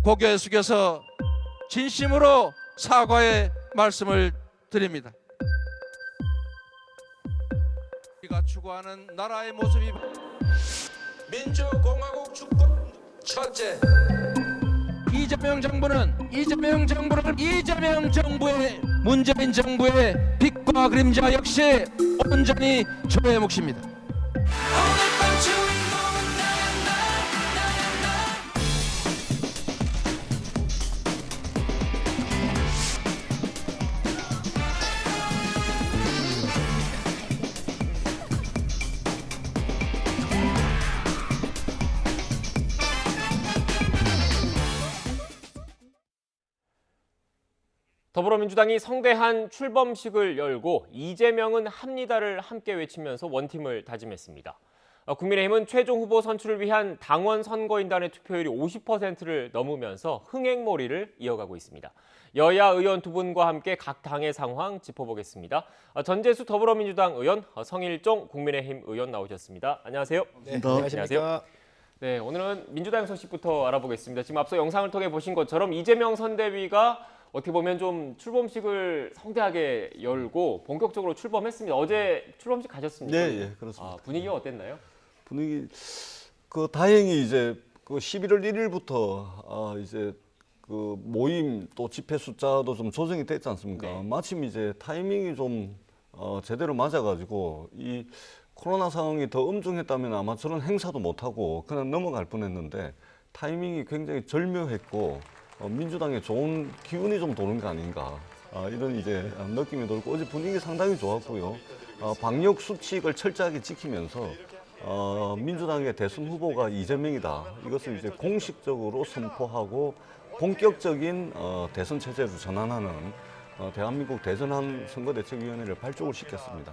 고개 숙여서 진심으로 사과의 말씀을 드립니다. 우리가 추구하는 나라의 모습이 민주공화국 주권 첫째, 이재명 정부의 문재인 정부의 빛과 그림자 역시 온전히 저의 몫입니다. 더불어민주당이 성대한 출범식을 열고 이재명은 합니다를 함께 외치면서 원팀을 다짐했습니다. 국민의힘은 최종 후보 선출을 위한 당원 선거인단의 투표율이 50%를 넘으면서 흥행몰이를 이어가고 있습니다. 여야 의원 두 분과 함께 각 당의 상황 짚어보겠습니다. 전재수 더불어민주당 의원, 성일종 국민의힘 의원 나오셨습니다. 안녕하세요. 네, 안녕하십니까. 네, 오늘은 민주당 소식부터 알아보겠습니다. 지금 앞서 영상을 통해 보신 것처럼 이재명 선대위가 어떻게 보면 좀 출범식을 성대하게 열고 본격적으로 출범했습니다. 어제 출범식 가셨습니까? 네, 예, 그렇습니다. 분위기가 어땠나요? 분위기 다행히 이제 11월 1일부터 이제 모임 또 집회 숫자도 좀 조정이 됐지 않습니까? 네. 마침 이제 타이밍이 좀 제대로 맞아가지고 이 코로나 상황이 더 엄중했다면 아마 저런 행사도 못 하고 그냥 넘어갈 뻔했는데 타이밍이 굉장히 절묘했고. 민주당에 좋은 기운이 좀 도는 게 아닌가 이런 이제 느낌이 들고 어제 분위기 상당히 좋았고요. 방역 수칙을 철저하게 지키면서 민주당의 대선 후보가 이재명이다. 이것을 이제 공식적으로 선포하고 본격적인 대선 체제로 전환하는 대한민국 대전환 선거대책위원회를 발족을 시켰습니다.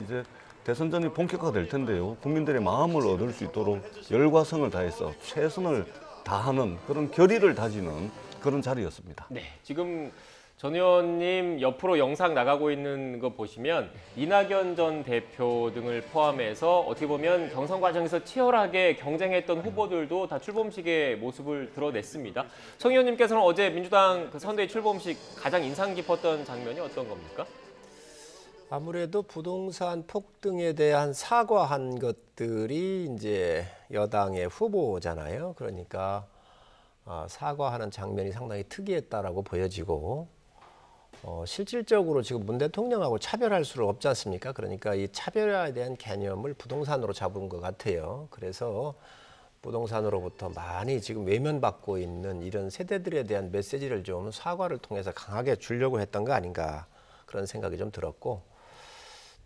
이제 대선전이 본격화될 텐데요. 국민들의 마음을 얻을 수 있도록 열과 성을 다해서 최선을 다하는 그런 결의를 다지는 그런 자리였습니다. 네, 지금 전 의원님 옆으로 영상 나가고 있는 거 보시면 이낙연 전 대표 등을 포함해서 어떻게 보면 경선 과정에서 치열하게 경쟁했던 후보들도 다 출범식의 모습을 드러냈습니다. 성 의원님께서는 어제 민주당 선대위 출범식 가장 인상 깊었던 장면이 어떤 겁니까? 아무래도 부동산 폭등에 대한 사과한 것들이 이제 여당의 후보잖아요. 그러니까 사과하는 장면이 상당히 특이했다라고 보여지고 실질적으로 지금 문 대통령하고 차별할 수는 없지 않습니까? 그러니까 이 차별화에 대한 개념을 부동산으로 잡은 것 같아요. 그래서 부동산으로부터 많이 지금 외면받고 있는 이런 세대들에 대한 메시지를 좀 사과를 통해서 강하게 주려고 했던 거 아닌가 그런 생각이 좀 들었고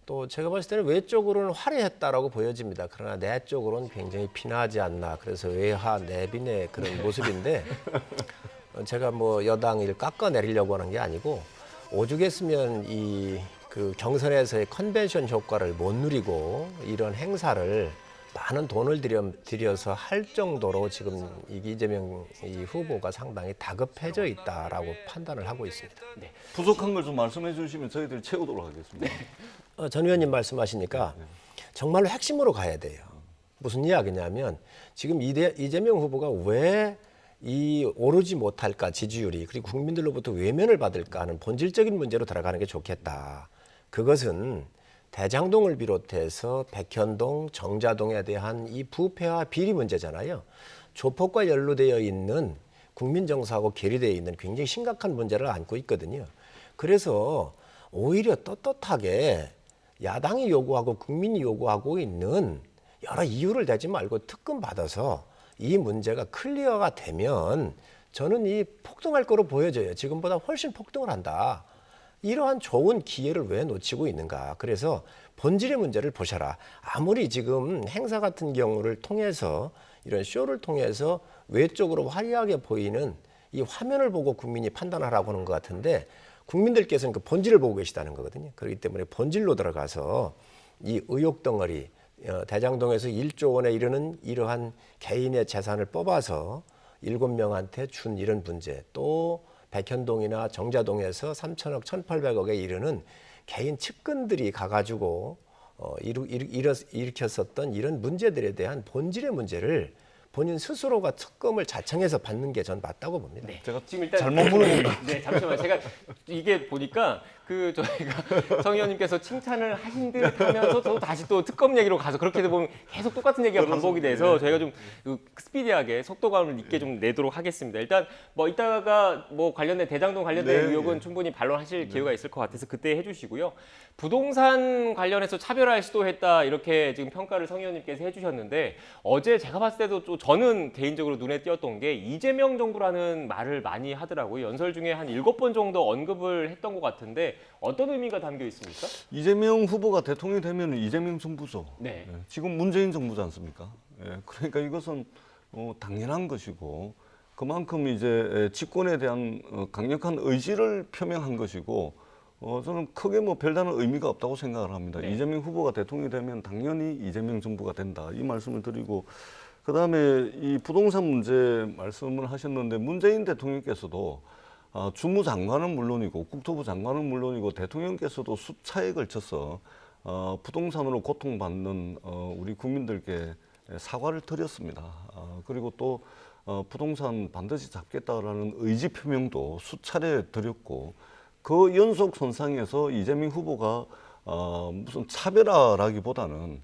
또 제가 봤을 때는 외적으로는 화려했다라고 보여집니다. 그러나 내적으로는 굉장히 피나지 않나. 그래서 외화 내빈의 그런 모습인데 제가 뭐 여당을 깎아내리려고 하는 게 아니고 오죽했으면 이 경선에서의 컨벤션 효과를 못 누리고 이런 행사를 많은 돈을 들여서 할 정도로 지금 이재명 후보가 상당히 다급해져 있다라고 판단을 하고 있습니다. 네. 부족한 걸 좀 말씀해 주시면 저희들이 채우도록 하겠습니다. 전 의원님 말씀하시니까 정말로 핵심으로 가야 돼요. 무슨 이야기냐면 지금 이재명 후보가 왜 이 오르지 못할까 지지율이 그리고 국민들로부터 외면을 받을까 하는 본질적인 문제로 들어가는 게 좋겠다. 그것은 대장동을 비롯해서 백현동, 정자동에 대한 이 부패와 비리 문제잖아요. 조폭과 연루되어 있는 국민 정서하고 괴리되어 있는 굉장히 심각한 문제를 안고 있거든요. 그래서 오히려 떳떳하게 야당이 요구하고 국민이 요구하고 있는 여러 이유를 대지 말고 특검 받아서 이 문제가 클리어가 되면 저는 이 폭등할 거로 보여져요. 지금보다 훨씬 폭등을 한다. 이러한 좋은 기회를 왜 놓치고 있는가. 그래서 본질의 문제를 보셔라. 아무리 지금 행사 같은 경우를 통해서 이런 쇼를 통해서 외적으로 화려하게 보이는 이 화면을 보고 국민이 판단하라고 하는 것 같은데 국민들께서는 그 본질을 보고 계시다는 거거든요. 그렇기 때문에 본질로 들어가서 이 의혹 덩어리, 대장동에서 1조 원에 이르는 이러한 개인의 재산을 뽑아서 7명한테 준 이런 문제, 또 백현동이나 정자동에서 3천억, 1,800억에 이르는 개인 측근들이 가가지고 일으켰었던 이런 문제들에 대한 본질의 문제를 본인 스스로가 특검을 자청해서 받는 게 전 맞다고 봅니다. 네. 제가 지금 일단 잘못 물어본다. 네, 잠시만요. 제가 이게 보니까 저희가 성 의원님께서 칭찬을 하신 듯 하면서 또 다시 또 특검 얘기로 가서 그렇게 보면 계속 똑같은 얘기가 반복이 돼서 저희가 좀 스피디하게 속도감을 있게 좀 내도록 하겠습니다. 일단 뭐 이따가 뭐 관련된 대장동 관련된 네, 의혹은 충분히 반론하실 기회가 있을 것 같아서 그때 해주시고요. 부동산 관련해서 차별화를 시도했다 이렇게 지금 평가를 성 의원님께서 해주셨는데 어제 제가 봤을 때도 또 저는 개인적으로 눈에 띄었던 게 이재명 정부라는 말을 많이 하더라고요. 연설 중에 한 7번 정도 언급을 했던 것 같은데 어떤 의미가 담겨 있습니까? 이재명 후보가 대통령이 되면 이재명 정부죠. 네. 예, 지금 문재인 정부지 않습니까? 예, 그러니까 이것은 당연한 것이고 그만큼 이제 집권에 대한 강력한 의지를 표명한 것이고 저는 크게 뭐 별다른 의미가 없다고 생각을 합니다. 네. 이재명 후보가 대통령이 되면 당연히 이재명 정부가 된다 이 말씀을 드리고 그다음에 이 부동산 문제 말씀을 하셨는데 문재인 대통령께서도 주무장관은 물론이고 국토부 장관은 물론이고 대통령께서도 수차에 걸쳐서 부동산으로 고통받는 우리 국민들께 사과를 드렸습니다. 그리고 또 부동산 반드시 잡겠다라는 의지 표명도 수차례 드렸고 그 연속선상에서 이재명 후보가 무슨 차별화라기보다는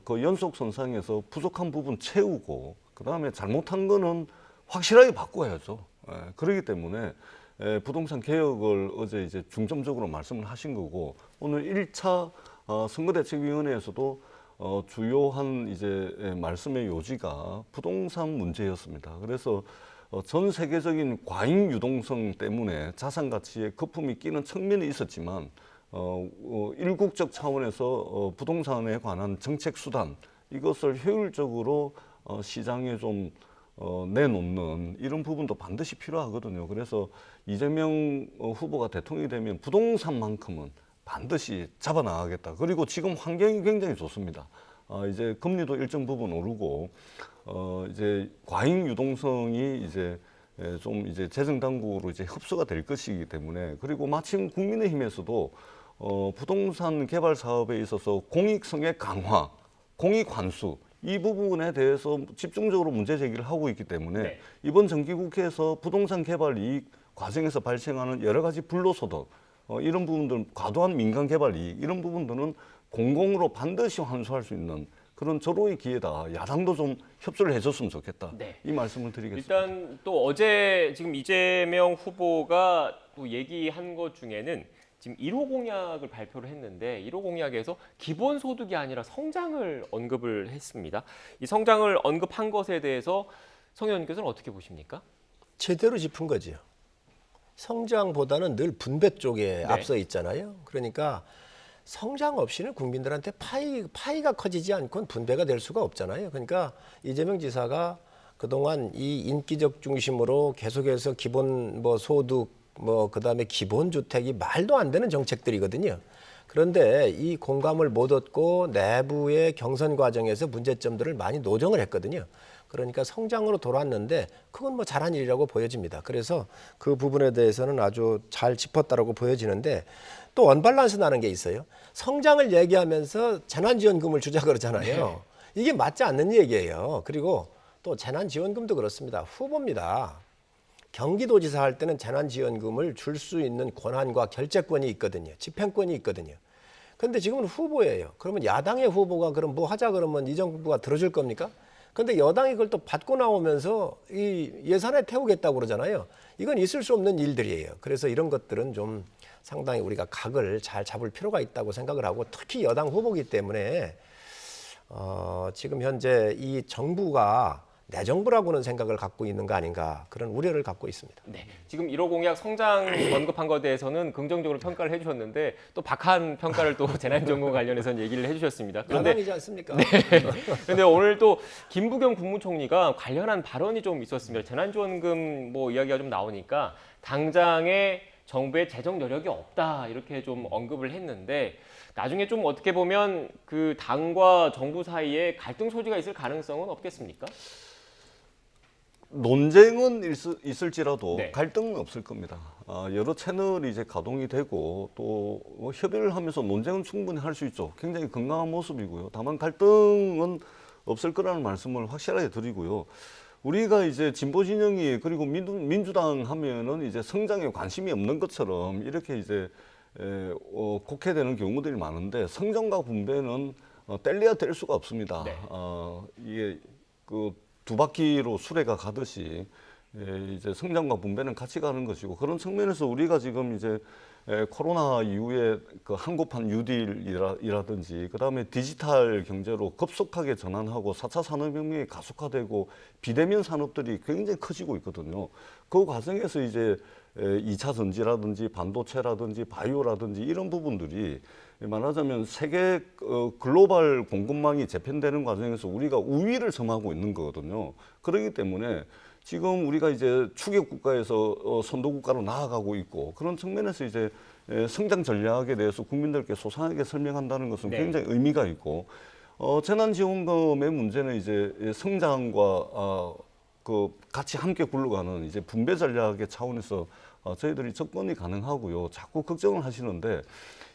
그 연속선상에서 부족한 부분 채우고 그다음에 잘못한 거는 확실하게 바꿔야죠. 그렇기 때문에 부동산 개혁을 어제 이제 중점적으로 말씀을 하신 거고 오늘 1차 선거대책위원회에서도 주요한 이제 말씀의 요지가 부동산 문제였습니다. 그래서 전 세계적인 과잉 유동성 때문에 자산 가치에 거품이 끼는 측면이 있었지만 일국적 차원에서 부동산에 관한 정책 수단 이것을 효율적으로 시장에 좀 내놓는 이런 부분도 반드시 필요하거든요. 그래서 이재명 후보가 대통령이 되면 부동산만큼은 반드시 잡아나가겠다. 그리고 지금 환경이 굉장히 좋습니다. 이제 금리도 일정 부분 오르고 이제 과잉 유동성이 이제 좀 이제 재정 당국으로 이제 흡수가 될 것이기 때문에 그리고 마침 국민의힘에서도 부동산 개발 사업에 있어서 공익성의 강화, 공익 환수 이 부분에 대해서 집중적으로 문제 제기를 하고 있기 때문에 네. 이번 정기국회에서 부동산 개발 이익 과정에서 발생하는 여러 가지 불로소득 이런 부분들 과도한 민간 개발 이익 이런 부분들은 공공으로 반드시 환수할 수 있는 그런 절호의 기회다. 야당도 좀 협조를 해줬으면 좋겠다. 네. 이 말씀을 드리겠습니다. 일단 또 어제 지금 이재명 후보가 또 얘기한 것 중에는 지금 1호 공약을 발표를 했는데 1호 공약에서 기본소득이 아니라 성장을 언급을 했습니다. 이 성장을 언급한 것에 대해서 성 의원님께서는 어떻게 보십니까? 제대로 짚은 거죠. 성장보다는 늘 분배 쪽에 앞서 있잖아요. 그러니까 성장 없이는 국민들한테 파이가 커지지 않고는 분배가 될 수가 없잖아요. 그러니까 이재명 지사가 그동안 이 인기적 중심으로 계속해서 기본 뭐 소득 그다음에 기본 주택이 말도 안 되는 정책들이거든요. 그런데 이 공감을 못 얻고 내부의 경선 과정에서 문제점들을 많이 노정을 했거든요. 그러니까 성장으로 돌아왔는데 그건 뭐 잘한 일이라고 보여집니다. 그래서 그 부분에 대해서는 아주 잘 짚었다라고 보여지는데 또 언밸런스 나는 게 있어요. 성장을 얘기하면서 재난지원금을 주자 그러잖아요. 이게 맞지 않는 얘기예요. 그리고 또 재난지원금도 그렇습니다. 후보입니다. 경기도지사 할 때는 재난지원금을 줄 수 있는 권한과 결재권이 있거든요. 집행권이 있거든요. 그런데 지금은 후보예요. 그러면 야당의 후보가 그럼 뭐 하자 그러면 이 정부가 들어줄 겁니까? 그런데 여당이 그걸 또 받고 나오면서 이 예산에 태우겠다고 그러잖아요. 이건 있을 수 없는 일들이에요. 그래서 이런 것들은 좀 상당히 우리가 각을 잘 잡을 필요가 있다고 생각을 하고 특히 여당 후보이기 때문에 지금 현재 이 정부가 내 정부라고는 생각을 갖고 있는 거 아닌가 그런 우려를 갖고 있습니다. 네, 지금 1호 공약 성장 언급한 것에 대해서는 긍정적으로 평가를 해주셨는데 또 박한 평가를 또 재난지원금 관련해서는 얘기를 해주셨습니다. 그런데 야당이지 않습니까? 그런데 오늘 또 김부겸 국무총리가 관련한 발언이 좀 있었습니다. 재난지원금 뭐 이야기가 좀 나오니까 당장에 정부의 재정 여력이 없다 이렇게 좀 언급을 했는데 나중에 좀 어떻게 보면 그 당과 정부 사이에 갈등 소지가 있을 가능성은 없겠습니까? 논쟁은 있을지라도 네. 갈등은 없을 겁니다. 여러 채널이 이제 가동이 되고 또 협의를 하면서 논쟁은 충분히 할 수 있죠. 굉장히 건강한 모습이고요. 다만 갈등은 없을 거라는 말씀을 확실하게 드리고요. 우리가 이제 진보 진영이 그리고 민주당 하면은 이제 성장에 관심이 없는 것처럼 이렇게 이제 곡해되는 경우들이 많은데 성장과 분배는 뗄래야 뗄 수가 없습니다. 네. 이게 그 두 바퀴로 수레가 가듯이 이제 성장과 분배는 같이 가는 것이고 그런 측면에서 우리가 지금 이제 코로나 이후에 그 한국판 뉴딜이라든지 그다음에 디지털 경제로 급속하게 전환하고 4차 산업혁명이 가속화되고 비대면 산업들이 굉장히 커지고 있거든요. 그 과정에서 이제 2차 전지라든지 반도체라든지 바이오라든지 이런 부분들이 말하자면 세계 글로벌 공급망이 재편되는 과정에서 우리가 우위를 점하고 있는 거거든요. 그렇기 때문에 지금 우리가 이제 추격 국가에서 선도 국가로 나아가고 있고 그런 측면에서 이제 성장 전략에 대해서 국민들께 소상하게 설명한다는 것은 네. 굉장히 의미가 있고 재난지원금의 문제는 이제 성장과 그 같이 함께 굴러가는 이제 분배 전략의 차원에서 저희들이 접근이 가능하고요. 자꾸 걱정을 하시는데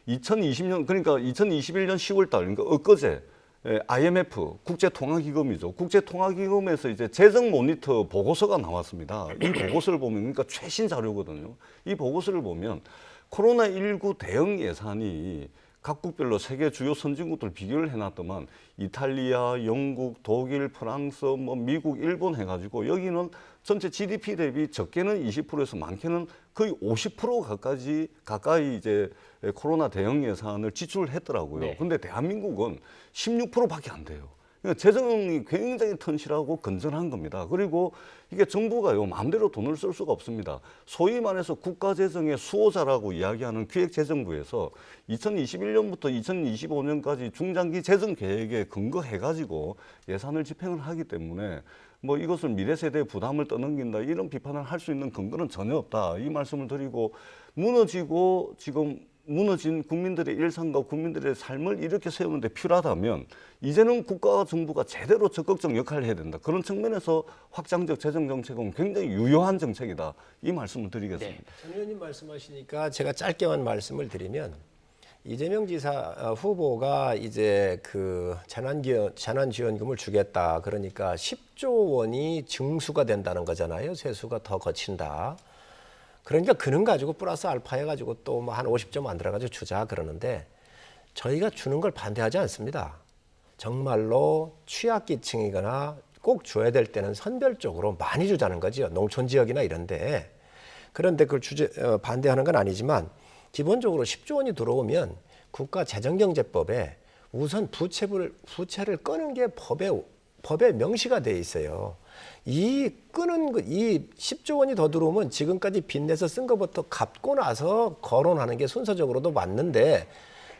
2020년 그러니까 2021년 10월 달 그러니까 엊그제 IMF 국제통화기금이죠. 국제통화기금에서 이제 재정 모니터 보고서가 나왔습니다. 이 보고서를 보면 그러니까 최신 자료거든요. 이 보고서를 보면 코로나19 대응 예산이 각국별로 세계 주요 선진국들 비교를 해놨더만 이탈리아, 영국, 독일, 프랑스, 뭐 미국, 일본 해가지고 여기는 전체 GDP 대비 적게는 20%에서 많게는 거의 50% 가까이 이제 코로나 대응 예산을 지출을 했더라고요. 네. 근데 대한민국은 16%밖에 안 돼요. 그러니까 재정이 굉장히 튼실하고 건전한 겁니다. 그리고 이게 정부가요 마음대로 돈을 쓸 수가 없습니다. 소위 말해서 국가재정의 수호자라고 이야기하는 기획재정부에서 2021년부터 2025년까지 중장기 재정 계획에 근거해가지고 예산을 집행을 하기 때문에 뭐 이것을 미래 세대에 부담을 떠넘긴다 이런 비판을 할 수 있는 근거는 전혀 없다 이 말씀을 드리고 무너진 국민들의 일상과 국민들의 삶을 이렇게 세우는데 필요하다면 이제는 국가와 정부가 제대로 적극적 역할을 해야 된다. 그런 측면에서 확장적 재정 정책은 굉장히 유효한 정책이다. 이 말씀을 드리겠습니다. 네. 전 의원님 말씀하시니까 제가 짧게만 말씀을 드리면 이재명 지사 후보가 이제 그 재난지원금을 주겠다. 그러니까 10조 원이 증수가 된다는 거잖아요. 세수가 더 거친다. 그러니까 그는 가지고 플러스 알파 해가지고 또 뭐 한 50조 만들어가지고 주자 그러는데 저희가 주는 걸 반대하지 않습니다. 정말로 취약계층이거나 꼭 줘야 될 때는 선별적으로 많이 주자는 거죠. 농촌 지역이나 이런데. 그런데 그걸 반대하는 건 아니지만 기본적으로 10조 원이 들어오면 국가재정경제법에 우선 부채를 끄는 게 법에 명시가 돼 있어요. 이 10조 원이 더 들어오면 지금까지 빚내서 쓴 것부터 갚고 나서 거론하는 게 순서적으로도 맞는데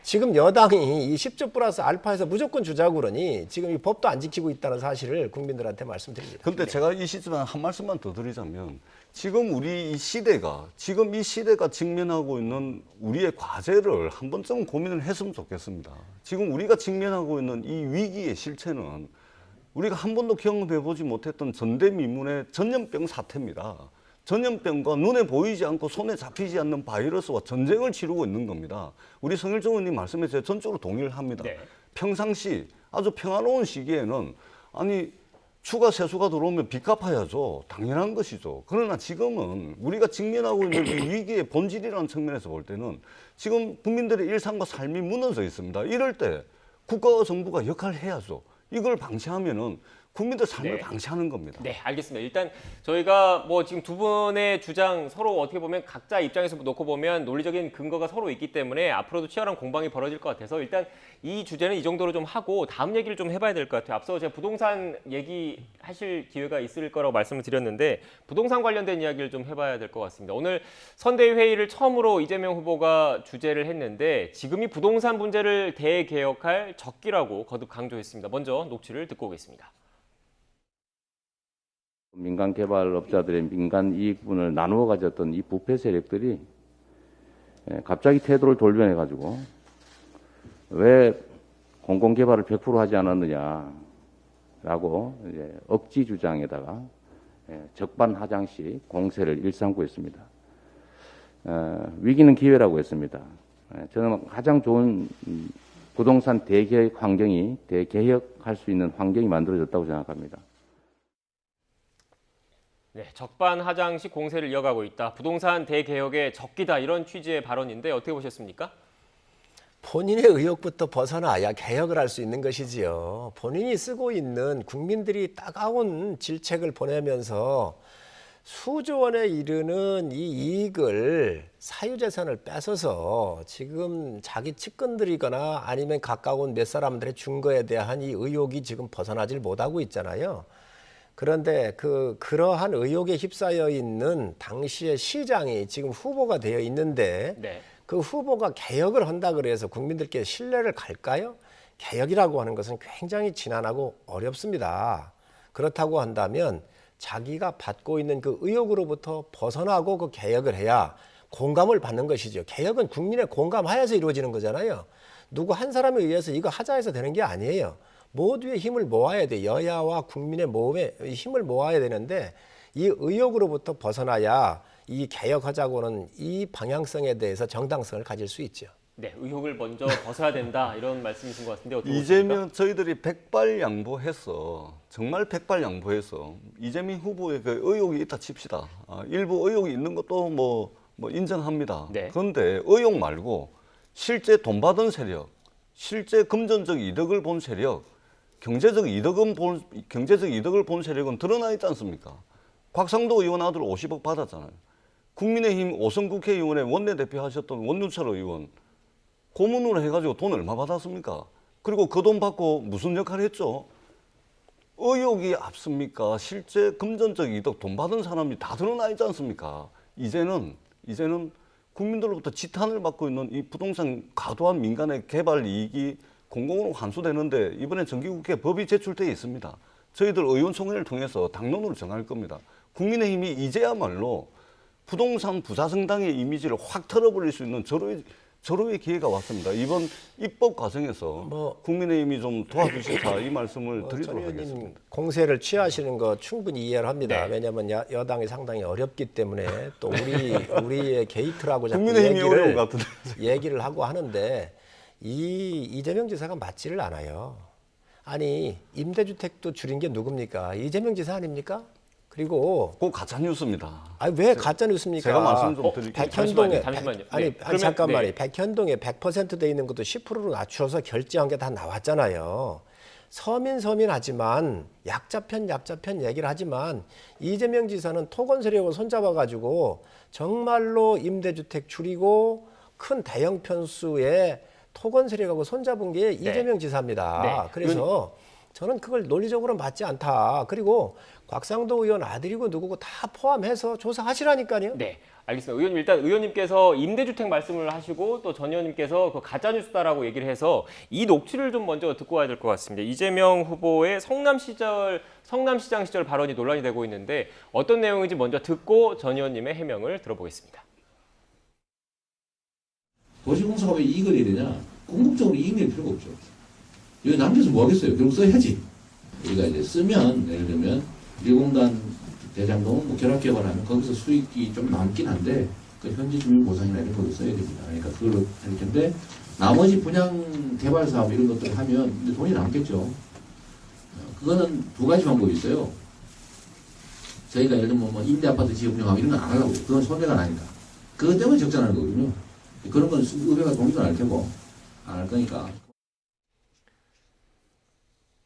지금 여당이 이 10조 플러스 알파에서 무조건 주자고 그러니 지금 이 법도 안 지키고 있다는 사실을 국민들한테 말씀드립니다. 그런데 제가 이 시점에 한 말씀만 더 드리자면 지금 이 시대가 직면하고 있는 우리의 과제를 한 번쯤 고민을 했으면 좋겠습니다. 지금 우리가 직면하고 있는 이 위기의 실체는 우리가 한 번도 경험해보지 못했던 전대미문의 전염병 사태입니다. 전염병과 눈에 보이지 않고 손에 잡히지 않는 바이러스와 전쟁을 치르고 있는 겁니다. 우리 성일종 의원님 말씀에 제가 전적으로 동의를 합니다. 네. 평상시 아주 평화로운 시기에는 아니 추가 세수가 들어오면 빚 갚아야죠. 당연한 것이죠. 그러나 지금은 우리가 직면하고 있는 이 위기의 본질이라는 측면에서 볼 때는 지금 국민들의 일상과 삶이 무너져 있습니다. 이럴 때 국가와 정부가 역할을 해야죠. 이걸 방치하면은 국민들 삶을 네. 방치하는 겁니다. 네, 알겠습니다. 일단 저희가 뭐 지금 두 분의 주장 서로 어떻게 보면 각자 입장에서 놓고 보면 논리적인 근거가 서로 있기 때문에 앞으로도 치열한 공방이 벌어질 것 같아서 일단 이 주제는 이 정도로 좀 하고 다음 얘기를 좀 해봐야 될 것 같아요. 앞서 제가 부동산 얘기하실 기회가 있을 거라고 말씀을 드렸는데 부동산 관련된 이야기를 좀 해봐야 될 것 같습니다. 오늘 선대위 회의를 처음으로 이재명 후보가 주재를 했는데 지금이 부동산 문제를 대개혁할 적기라고 거듭 강조했습니다. 먼저 녹취를 듣고 오겠습니다. 민간 개발업자들의 민간 이익분을 나누어 가졌던 이 부패 세력들이 갑자기 태도를 돌변해가지고 왜 공공개발을 100% 하지 않았느냐라고 이제 억지 주장에다가 적반하장식 공세를 일삼고있습니다. 위기는 기회라고 했습니다. 저는 가장 좋은 부동산 대개혁할 수 있는 환경이 만들어졌다고 생각합니다. 네, 적반하장식 공세를 이어가고 있다. 부동산 대개혁의 적기다. 이런 취지의 발언인데 어떻게 보셨습니까? 본인의 의욕부터 벗어나야 개혁을 할 수 있는 것이지요. 본인이 쓰고 있는 국민들이 따가운 질책을 보내면서 수조 원에 이르는 이 이익을 사유재산을 뺏어서 지금 자기 측근들이거나 아니면 가까운 몇 사람들의 준 거에 대한 이 의혹이 지금 벗어나질 못하고 있잖아요. 그런데 그러한 의혹에 휩싸여 있는 당시의 시장이 지금 후보가 되어 있는데 네. 그 후보가 개혁을 한다 그래서 국민들께 신뢰를 갈까요? 개혁이라고 하는 것은 굉장히 지난하고 어렵습니다. 그렇다고 한다면 자기가 받고 있는 그 의혹으로부터 벗어나고 그 개혁을 해야 공감을 받는 것이죠. 개혁은 국민의 공감하에서 이루어지는 거잖아요. 누구 한 사람에 의해서 이거 하자 해서 되는 게 아니에요. 모두의 힘을 모아야 돼. 여야와 국민의 모험에 힘을 모아야 되는데 이 의혹으로부터 벗어나야 이 개혁하자고는 이 방향성에 대해서 정당성을 가질 수 있죠. 네, 의혹을 먼저 벗어야 된다. 이런 말씀이신 것 같은데 어떻게 보십니까? 이재명 저희들이 백발양보해서 정말 백발양보해서 이재명 후보의 그 의혹이 있다 칩시다. 일부 의혹이 있는 것도 뭐 인정합니다. 네. 그런데 의혹 말고 실제 돈 받은 세력, 실제 금전적 이득을 본 세력, 경제적 이득을 본 세력은 드러나 있지 않습니까? 곽상도 의원 아들 50억 받았잖아요. 국민의힘 5선 국회의원의 원내대표 하셨던 원유철 의원 고문으로 해가지고 돈 얼마 받았습니까? 그리고 그 돈 받고 무슨 역할을 했죠? 의혹이 앞섭니까? 실제 금전적 이득 돈 받은 사람이 다 드러나 있지 않습니까? 이제는 국민들로부터 지탄을 받고 있는 이 부동산 과도한 민간의 개발 이익이 공공으로 환수되는데 이번에 정기국회 법이 제출되어 있습니다. 저희들 의원총회를 통해서 당론으로 정할 겁니다. 국민의힘이 이제야말로 부동산 부자성당의 이미지를 확 털어버릴 수 있는 절호의 기회가 왔습니다. 이번 입법 과정에서 국민의힘이 좀 도와주시자 이 말씀을 드리도록 하겠습니다. 공세를 취하시는 거 충분히 이해를 합니다. 네. 왜냐하면 여당이 상당히 어렵기 때문에 또 우리의 게이트라고 자꾸 국민의힘이 어려운 것 같은데. 얘기를 하고 하는데 이재명 지사가 맞지를 않아요. 아니 임대주택도 줄인 게 누굽니까? 이재명 지사 아닙니까? 그리고 그거 가짜 뉴스입니다. 왜 가짜 뉴스입니까? 제가 말씀 좀 드릴게요. 백현동에 잠시만요. 아니 그러면, 잠깐만요. 네. 백현동에 100% 돼 있는 것도 10%로 낮춰서 결제한 게 다 나왔잖아요. 서민하지만 약자편 얘기를 하지만 이재명 지사는 토건 세력을 손잡아 가지고 정말로 임대주택 줄이고 큰 대형 편수의 토건 세력하고 손잡은 게 이재명 지사입니다. 네. 그래서 저는 그걸 논리적으로 맞지 않다. 그리고 곽상도 의원 아들이고 누구고 다 포함해서 조사하시라니까요. 네, 알겠습니다. 의원님 일단 의원님께서 임대주택 말씀을 하시고 또 전 의원님께서 그 가짜뉴스다라고 얘기를 해서 이 녹취를 좀 먼저 듣고 와야 될 것 같습니다. 이재명 후보의 성남시장 시절 발언이 논란이 되고 있는데 어떤 내용인지 먼저 듣고 전 의원님의 해명을 들어보겠습니다. 도시공사가 왜 이익을 내야 되냐? 궁극적으로 이익 낼 필요가 없죠. 여기 남겨서 뭐 하겠어요? 결국 써야지. 우리가 이제 쓰면, 예를 들면, 1공단 대장동 뭐 결합개발하면 거기서 수익이 좀 남긴 한데, 그 현지 주민 보상이나 이런 것도 써야 됩니다. 그러니까 그걸로 할 텐데, 나머지 분양 개발 사업 이런 것들을 하면 이제 돈이 남겠죠. 그거는 두 가지 방법이 있어요. 저희가 예를 들면 뭐 임대 아파트 지역 운영하고 이런 건 안 하려고. 그건 손해가 나니까. 그것 때문에 적자나는 거거든요. 그런 건 의회가 동의도 안 할 테고, 안 할 거니까.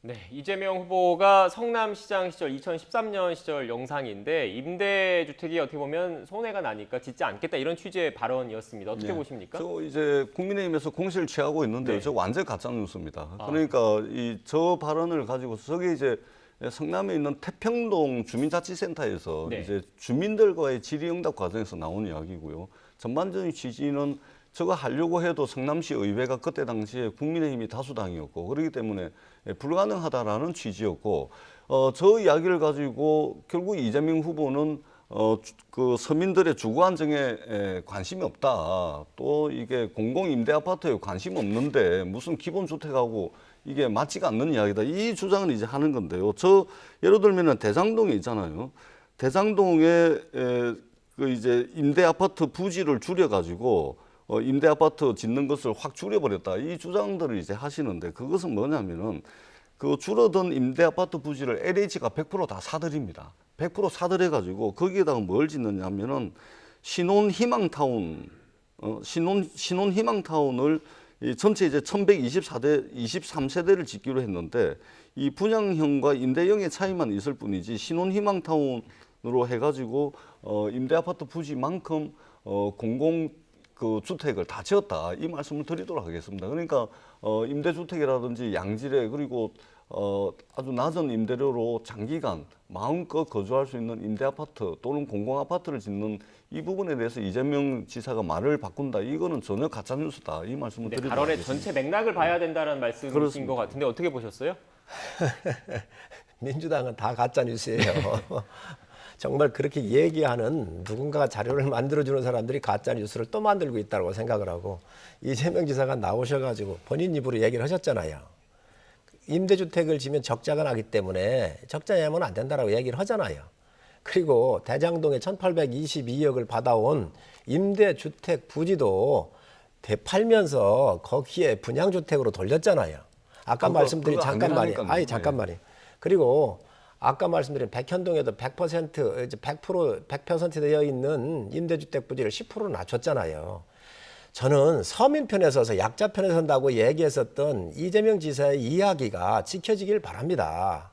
네, 이재명 후보가 성남시장 시절 2013년 시절 영상인데 임대주택이 어떻게 보면 손해가 나니까 짓지 않겠다 이런 취지의 발언이었습니다. 어떻게 보십니까? 저 이제 국민의힘에서 공세를 취하고 있는데요. 네. 저 완전 가짜 뉴스입니다. 그러니까 저 발언을 가지고 저게 이제 성남에 있는 태평동 주민자치센터에서 네. 이제 주민들과의 질의응답 과정에서 나온 이야기고요. 전반적인 취지는 저거 하려고 해도 성남시 의회가 그때 당시에 국민의힘이 다수당이었고 그렇기 때문에 불가능하다라는 취지였고 저 이야기를 가지고 결국 이재명 후보는 그 서민들의 주거 안정에 관심이 없다. 또 이게 공공 임대 아파트에 관심 없는데 무슨 기본 주택하고 이게 맞지가 않는 이야기다. 이 주장을 이제 하는 건데요. 저 예를 들면은 대장동에 있잖아요. 대장동에 그 이제 임대 아파트 부지를 줄여 가지고 임대 아파트 짓는 것을 확 줄여버렸다. 이 주장들을 이제 하시는데 그것은 뭐냐면은 그 줄어든 임대 아파트 부지를 LH가 100% 다 사들입니다. 100% 사들여가지고 거기에다가 뭘 짓느냐면은 신혼희망타운, 신혼희망타운을 이 전체 이제 1123세대를 짓기로 했는데 이 분양형과 임대형의 차이만 있을 뿐이지 신혼희망타운으로 해가지고 임대 아파트 부지만큼 공공 그 주택을 다 지었다 이 말씀을 드리도록 하겠습니다. 그러니까 임대주택이라든지 양질의 그리고 아주 낮은 임대료로 장기간 마음껏 거주할 수 있는 임대 아파트 또는 공공 아파트를 짓는 이 부분에 대해서 이재명 지사가 말을 바꾼다. 이거는 전혀 가짜 뉴스다. 이 말씀을 네, 드리도록 발언의 하겠습니다. 전체 맥락을 봐야 된다는 말씀이신 그렇습니다. 것 같은데 어떻게 보셨어요? 민주당은 다 가짜 뉴스예요. 정말 그렇게 얘기하는 누군가가 자료를 만들어주는 사람들이 가짜 뉴스를 또 만들고 있다고 생각을 하고 이재명 지사가 나오셔가지고 본인 입으로 얘기를 하셨잖아요. 임대주택을 지면 적자가 나기 때문에 적자 내면 안 된다라고 얘기를 하잖아요. 그리고 대장동에 1822억을 받아온 임대주택 부지도 되팔면서 거기에 분양주택으로 돌렸잖아요. 아까 말씀드린 그거 안 잠깐만요. 되라니까요. 아니 잠깐만요. 그리고 아까 말씀드린 백현동에도 100% 이제 100% 되어 있는 임대주택 부지를 10% 낮췄잖아요. 저는 서민 편에 서서 약자 편에 선다고 얘기했었던 이재명 지사의 이야기가 지켜지길 바랍니다.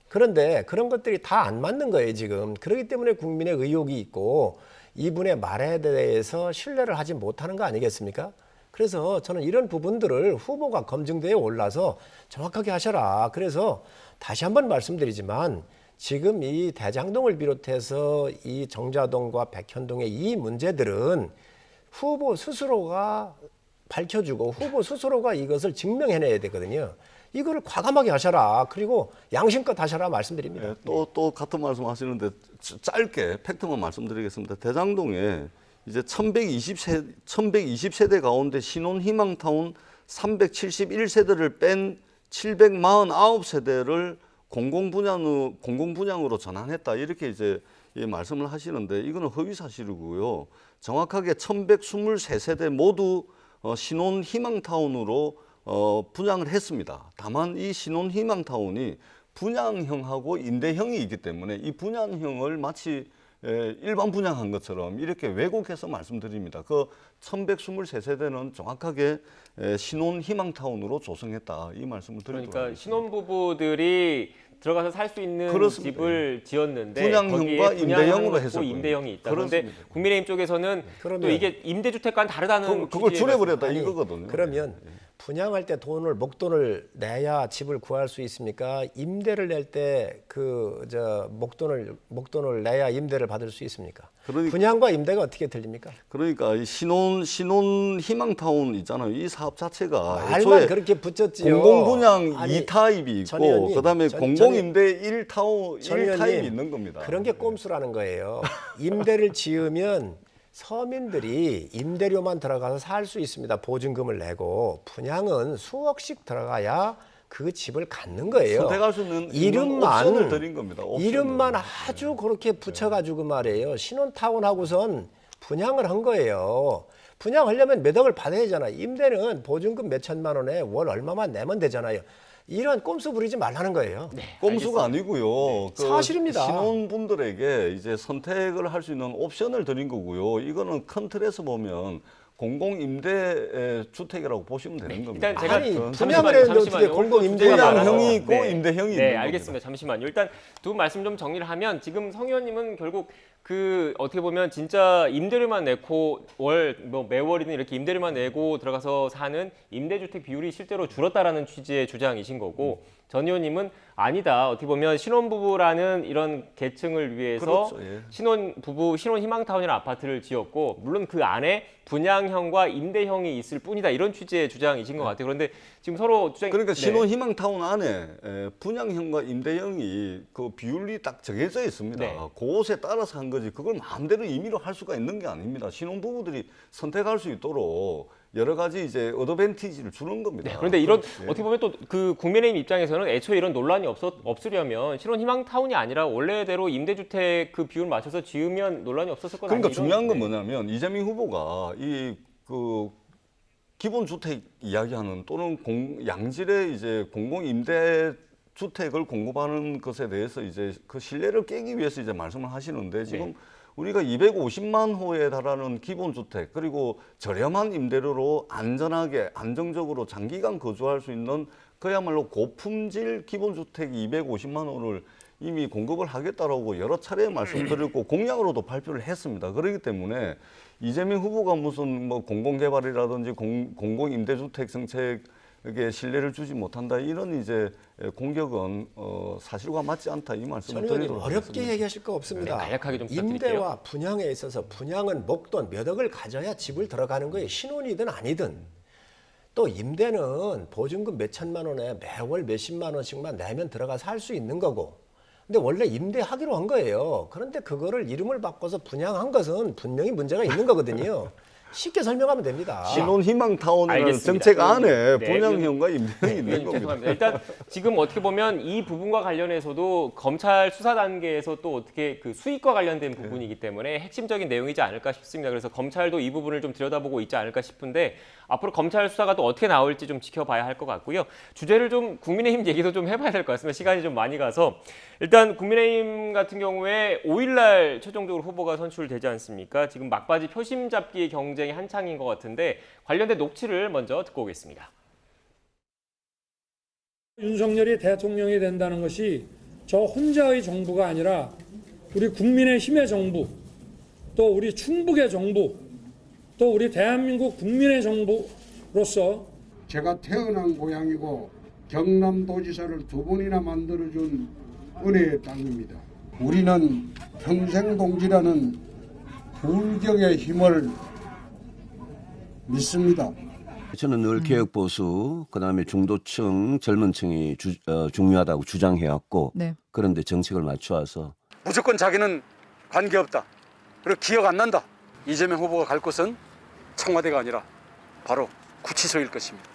그런데 그런 것들이 다 안 맞는 거예요, 지금. 그렇기 때문에 국민의 의혹이 있고 이분의 말에 대해서 신뢰를 하지 못하는 거 아니겠습니까? 그래서 저는 이런 부분들을 후보가 검증대에 올라서 정확하게 하셔라. 그래서 다시 한번 말씀드리지만 지금 이 대장동을 비롯해서 이 정자동과 백현동의 이 문제들은 후보 스스로가 밝혀주고 후보 스스로가 이것을 증명해내야 되거든요. 이거를 과감하게 하셔라. 그리고 양심껏 하셔라 말씀드립니다. 네, 또 같은 말씀 하시는데 짧게 팩트만 말씀드리겠습니다. 대장동에 이제 1120세대 가운데 신혼희망타운 371세대를 뺀 749세대를 공공분양으로 전환했다. 이렇게 이제 말씀을 하시는데 이거는 허위 사실이고요. 정확하게 1123세대 모두 신혼희망타운으로 분양을 했습니다. 다만 이 신혼희망타운이 분양형하고 임대형이 있기 때문에 이 분양형을 마치 일반 분양한 것처럼 이렇게 왜곡해서 말씀드립니다. 그 1123세대는 정확하게 신혼희망타운으로 조성했다. 이 말씀을 드리도록 그러니까 하겠습니다. 신혼부부들이 들어가서 살 수 있는 그렇습니다. 집을 지었는데 분양형과 거기에 임대형으로 분양형으로 했었고요. 임대형이 있다. 그런데 그렇습니다. 국민의힘 쪽에서는 그러면- 또 이게 임대주택과는 다르다는 그걸 취지의 줄여버렸다 아니, 이거거든요. 그러면 분양할 때 목돈을 내야 집을 구할 수 있습니까? 임대를 낼 때 목돈을 내야 임대를 받을 수 있습니까? 그러니까- 분양과 임대가 어떻게 틀립니까? 그러니까 이 신혼희망타운 있잖아요. 이 사업 자체가 말만 애초에 그렇게 붙였지요. 공공분양 아니, 2타입이 전 있고 의원님, 그다음에 전 공공임대 1타입이 전 의원님, 있는 겁니다. 그런 게 꼼수라는 거예요. 임대를 지으면 서민들이 임대료만 들어가서 살 수 있습니다. 보증금을 내고 분양은 수억씩 들어가야 그 집을 갖는 거예요. 선택할 수 있는 옵션을 드린 겁니다. 옵션을. 이름만 아주 그렇게 붙여가지고 말이에요. 신혼타운하고선 분양을 한 거예요. 분양하려면 몇 억을 받아야 되잖아요. 임대는 보증금 몇 천만 원에 월 얼마만 내면 되잖아요. 이런 꼼수 부리지 말라는 거예요. 꼼수가 아니고요. 그 사실입니다. 신혼분들에게 이제 선택을 할 수 있는 옵션을 드린 거고요. 이거는 큰 틀에서 보면 공공임대 주택이라고 보시면 되는 겁니다. 일단 제가 아니, 전- 분양을 했는데 어떻게 오늘 또 공공임대가 주제가 많아서. 분양형이 있고 네. 임대형이 네, 있는 알겠습니다. 잠시만요. 일단 두 분 말씀 좀 정리를 하면 지금 성 의원님은 결국 그 어떻게 보면 진짜 임대료만 내고 매월이든 이렇게 임대료만 내고 들어가서 사는 임대주택 비율이 실제로 줄었다라는 취지의 주장이신 거고 전 의원님은 아니다. 어떻게 보면 신혼부부라는 이런 계층을 위해서 그렇죠, 예. 신혼희망타운이라는 아파트를 지었고 물론 그 안에 분양형과 임대형이 있을 뿐이다. 이런 취지의 주장이신 것 같아요. 그런데 지금 서로 주장이 그러니까 네. 신혼희망타운 안에 분양형과 임대형이 그 비율이 딱 정해져 있습니다. 네. 그것에 따라서 한 거지 그걸 마음대로 임의로 할 수가 있는 게 아닙니다. 신혼부부들이 선택할 수 있도록 여러 가지 이제 어드밴티지를 주는 겁니다. 네, 그런데 이런 예. 어떻게 보면 또 그 국민의힘 입장에서는 애초에 이런 논란이 없으려면 신혼희망타운이 아니라 원래대로 임대주택 그 비율 맞춰서 지으면 논란이 없었을 건 그러니까 아니에요? 중요한 건 네. 뭐냐면 이재명 후보가 이 그 기본주택 이야기하는 또는 양질의 이제 공공임대 주택을 공급하는 것에 대해서 이제 그 신뢰를 깨기 위해서 이제 말씀을 하시는데 지금 우리가 250만 호에 달하는 기본주택 그리고 저렴한 임대료로 안전하게 안정적으로 장기간 거주할 수 있는 그야말로 고품질 기본주택 250만 호를 이미 공급을 하겠다라고 여러 차례 말씀드렸고 공약으로도 발표를 했습니다. 그렇기 때문에 이재명 후보가 무슨 뭐 공공개발이라든지 공공임대주택 정책에 신뢰를 주지 못한다 이런 이제 공격은 사실과 맞지 않다 이 말씀을 전 의원님 드리도록 어렵게 하겠습니다. 얘기하실 거 없습니다. 네, 간략하게 좀 부탁드릴게요. 임대와 분양에 있어서 분양은 목돈 몇 억을 가져야 집을 들어가는 거예요. 신혼이든 아니든. 또 임대는 보증금 몇 천만 원에 매월 몇십만 원씩만 내면 들어가서 살 수 있는 거고. 근데 원래 임대하기로 한 거예요. 그런데 그거를 이름을 바꿔서 분양한 것은 분명히 문제가 있는 거거든요. 쉽게 설명하면 됩니다. 신혼희망타운이라는 알겠습니다. 정책 안에 네, 분양형과 임대형이 있는 의원님 겁니다. 죄송합니다. 일단 지금 어떻게 보면 이 부분과 관련해서도 검찰 수사 단계에서 또 어떻게 그 수익과 관련된 부분이기 때문에 핵심적인 내용이지 않을까 싶습니다. 그래서 검찰도 이 부분을 좀 들여다보고 있지 않을까 싶은데 앞으로 검찰 수사가 또 어떻게 나올지 좀 지켜봐야 할 것 같고요. 주제를 좀 국민의힘 얘기도 좀 해봐야 될 것 같습니다. 시간이 좀 많이 가서 일단 국민의힘 같은 경우에 5일날 최종적으로 후보가 선출되지 않습니까? 지금 막바지 표심 잡기의 경쟁이 한창인 것 같은데 관련된 녹취를 먼저 듣고 오겠습니다. 윤석열이 대통령이 된다는 것이 저 혼자의 정부가 아니라 우리 국민의힘의 정부, 또 우리 충북의 정부, 또 우리 대한민국 국민의 정부로서 제가 태어난 고향이고 경남도지사를 2번이나 만들어준 은혜의 땅입니다. 우리는 평생동지라는 불경의 힘을 믿습니다. 저는 늘 개혁보수, 그다음에 중도층, 젊은층이 중요하다고 주장해왔고 네. 그런데 정책을 맞춰와서 무조건 자기는 관계없다. 그리고 기억 안 난다. 이재명 후보가 갈 곳은 청와대가 아니라 바로 구치소일 것입니다.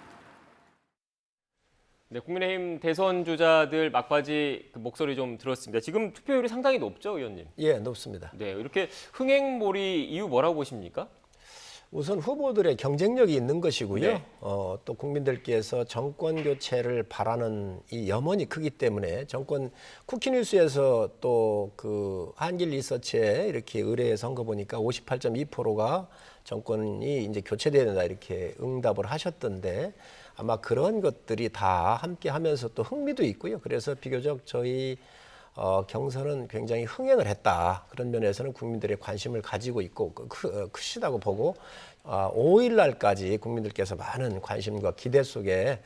네, 국민의힘 대선 주자들 막바지 그 목소리 좀 들었습니다. 지금 투표율이 상당히 높죠, 의원님? 예, 높습니다. 네, 이렇게 흥행몰이 이유 뭐라고 보십니까? 우선 후보들의 경쟁력이 있는 것이고요. 네. 또 국민들께서 정권 교체를 바라는 이 염원이 크기 때문에 정권 쿠키뉴스에서 또 그 한길 리서치에 이렇게 의뢰해서 거 보니까 58.2%가 정권이 이제 교체돼야 된다 이렇게 응답을 하셨던데 아마 그런 것들이 다 함께 하면서 또 흥미도 있고요. 그래서 비교적 저희 경선은 굉장히 흥행을 했다. 그런 면에서는 국민들의 관심을 가지고 있고 크시다고 보고 5일 날까지 국민들께서 많은 관심과 기대 속에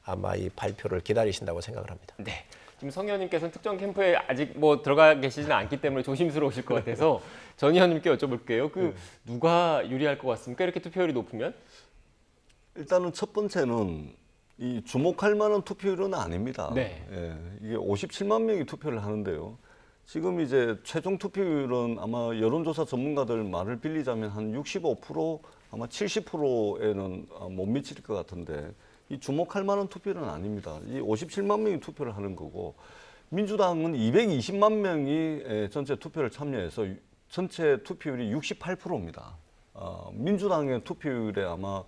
아마 이 발표를 기다리신다고 생각을 합니다. 네. 지금 성 의원님께서는 특정 캠프에 아직 뭐 들어가 계시지는 않기 때문에 조심스러우실 것 같아서 전 의원님께 여쭤볼게요. 누가 유리할 것 같습니까? 이렇게 투표율이 높으면? 일단은 첫 번째는 이 주목할 만한 투표율은 아닙니다. 네. 예, 이게 57만 명이 투표를 하는데요. 지금 이제 최종 투표율은 아마 여론조사 전문가들 말을 빌리자면 한 65% 아마 70%에는 못 미칠 것 같은데 이 주목할 만한 투표율은 아닙니다. 이 57만 명이 투표를 하는 거고 민주당은 220만 명이 전체 투표를 참여해서 전체 투표율이 68%입니다. 민주당의 투표율에 아마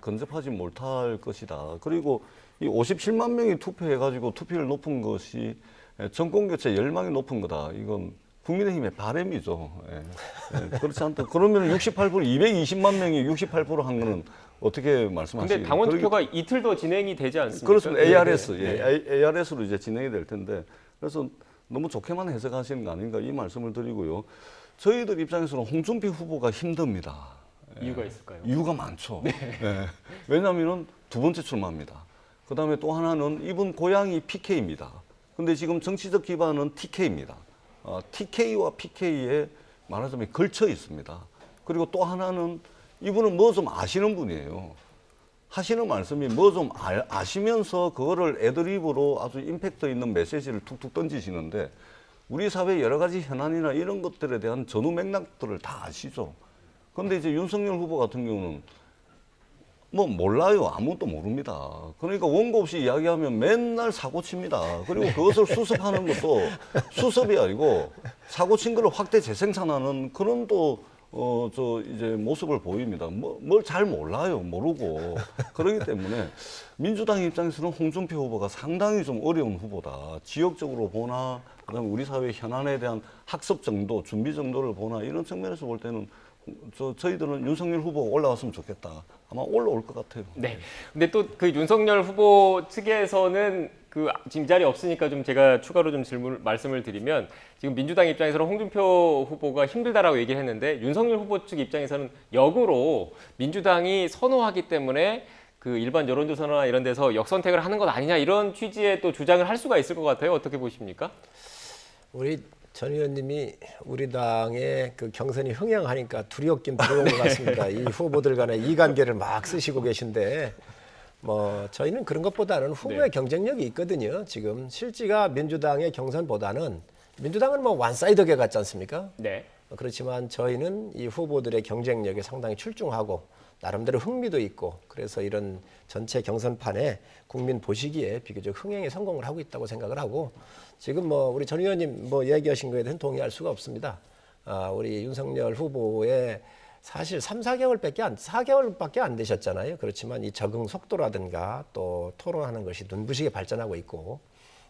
근접하지 못할 것이다. 그리고 이 57만 명이 투표해가지고 투표율 높은 것이 정권교체 열망이 높은 거다. 이건 국민의힘의 바람이죠. 그렇지 않다. 그러면 68%, 220만 명이 68%한 거는 어떻게 말씀하시겠어요? 근데 당원 투표가 이틀 더 진행이 되지 않습니까? 그렇습니다. ARS, 네. ARS로 이제 진행이 될 텐데 그래서 너무 좋게만 해석하시는 거 아닌가 이 말씀을 드리고요. 저희들 입장에서는 홍준표 후보가 힘듭니다. 이유가 있을까요? 이유가 많죠. 네. 왜냐하면 두 번째 출마입니다. 그다음에 또 하나는 이분 고향이 PK입니다. 근데 지금 정치적 기반은 TK입니다. TK와 PK에 말하자면 걸쳐 있습니다. 그리고 또 하나는 이분은 뭐 좀 아시는 분이에요. 하시는 말씀이 뭐 좀 아시면서 그거를 애드립으로 아주 임팩트 있는 메시지를 툭툭 던지시는데 우리 사회 여러 가지 현안이나 이런 것들에 대한 전후 맥락들을 다 아시죠. 그런데 이제 윤석열 후보 같은 경우는 뭐 몰라요. 아무것도 모릅니다. 그러니까 원고 없이 이야기하면 맨날 사고 칩니다. 그리고 그것을 수습하는 것도 수습이 아니고 사고 친 거를 확대 재생산하는 그런 또 이제 모습을 보입니다. 뭘 잘 몰라요. 모르고. 그렇기 때문에 민주당 입장에서는 홍준표 후보가 상당히 좀 어려운 후보다. 지역적으로 보나, 그다음에 우리 사회 현안에 대한 학습 정도, 준비 정도를 보나, 이런 측면에서 볼 때는 저희들은 윤석열 후보가 올라왔으면 좋겠다. 아마 올라올 것 같아요. 네. 근데 또 그 윤석열 후보 측에서는 그 지금 자리 없으니까 좀 제가 추가로 좀 말씀을 드리면, 지금 민주당 입장에서는 홍준표 후보가 힘들다라고 얘기를 했는데, 윤석열 후보 측 입장에서는 역으로 민주당이 선호하기 때문에 그 일반 여론조사나 이런 데서 역선택을 하는 것 아니냐, 이런 취지의 또 주장을 할 수가 있을 것 같아요. 어떻게 보십니까? 우리 전 의원님이 우리 당의 그 경선이 흥행하니까 두렵긴 두려운 것 같습니다. 이 후보들 간의 이관계를 막 쓰시고 계신데, 뭐 저희는 그런 것보다는 후보의 경쟁력이 있거든요. 지금 실지가 민주당의 경선보다는, 민주당은 뭐 완사이드계 같지 않습니까? 네. 그렇지만 저희는 이 후보들의 경쟁력이 상당히 출중하고 나름대로 흥미도 있고, 그래서 이런 전체 경선판에 국민 보시기에 비교적 흥행에 성공을 하고 있다고 생각을 하고, 지금 뭐 우리 전 의원님 뭐 얘기하신 거에 대해서는 동의할 수가 없습니다. 우리 윤석열 후보의 사실 4개월밖에 안 되셨잖아요. 그렇지만 이 적응 속도라든가 또 토론하는 것이 눈부시게 발전하고 있고,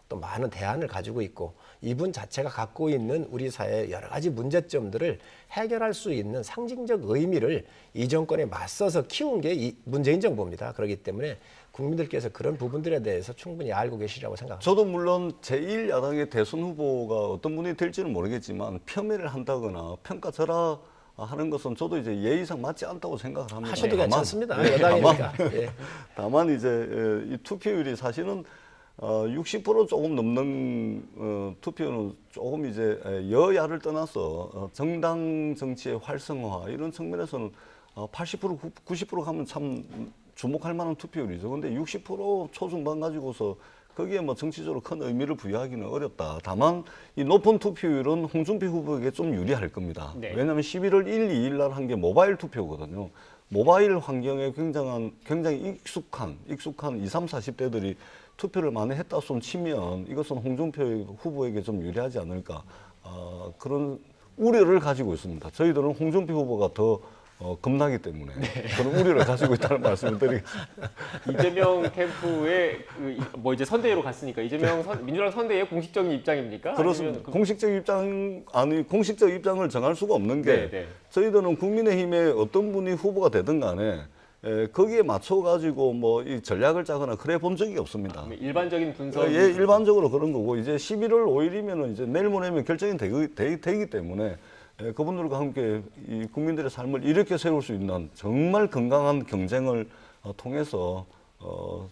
또 많은 대안을 가지고 있고, 이분 자체가 갖고 있는 우리 사회의 여러 가지 문제점들을 해결할 수 있는 상징적 의미를 이 정권에 맞서서 키운 게 이 문재인 정부입니다. 그렇기 때문에 국민들께서 그런 부분들에 대해서 충분히 알고 계시라고 생각합니다. 저도 물론 제1야당의 대선 후보가 어떤 분이 될지는 모르겠지만 펴매를 한다거나 평가절하 하는 것은 저도 이제 예의상 맞지 않다고 생각을 합니다. 하셔도 괜찮습니다. 여당이니까. 다만 이제 이 투표율이 사실은 60% 조금 넘는 투표는 조금 이제 여야를 떠나서 정당 정치의 활성화 이런 측면에서는 80% 90% 가면 참 주목할 만한 투표율이죠. 근데 60% 초중반 가지고서 거기에 뭐 정치적으로 큰 의미를 부여하기는 어렵다. 다만 이 높은 투표율은 홍준표 후보에게 좀 유리할 겁니다. 네. 왜냐하면 11월 1, 2일 날 한 게 모바일 투표거든요. 모바일 환경에 굉장히 익숙한 20, 30, 40대들이 투표를 많이 했다 손 치면 이것은 홍준표 후보에게 좀 유리하지 않을까, 그런 우려를 가지고 있습니다. 저희들은 홍준표 후보가 더 겁나기 때문에 그런 우려를 가지고 있다는 말씀을 드리겠습니다. 이재명 캠프에 뭐 이제 선대위로 갔으니까 이재명 민주당 선대위의 공식적인 입장입니까? 그렇습니다. 공식적 입장을 정할 수가 없는 게, 네. 저희들은 국민의힘의 어떤 분이 후보가 되든 간에 거기에 맞춰 가지고 뭐 이 전략을 짜거나 그래 본 적이 없습니다. 일반적인 분석. 일반적으로 그런 거고, 이제 11월 5일이면은 이제 내일 모레면 결정이 되기 때문에 그분들과 함께 이 국민들의 삶을 이렇게 세울 수 있는 정말 건강한 경쟁을 통해서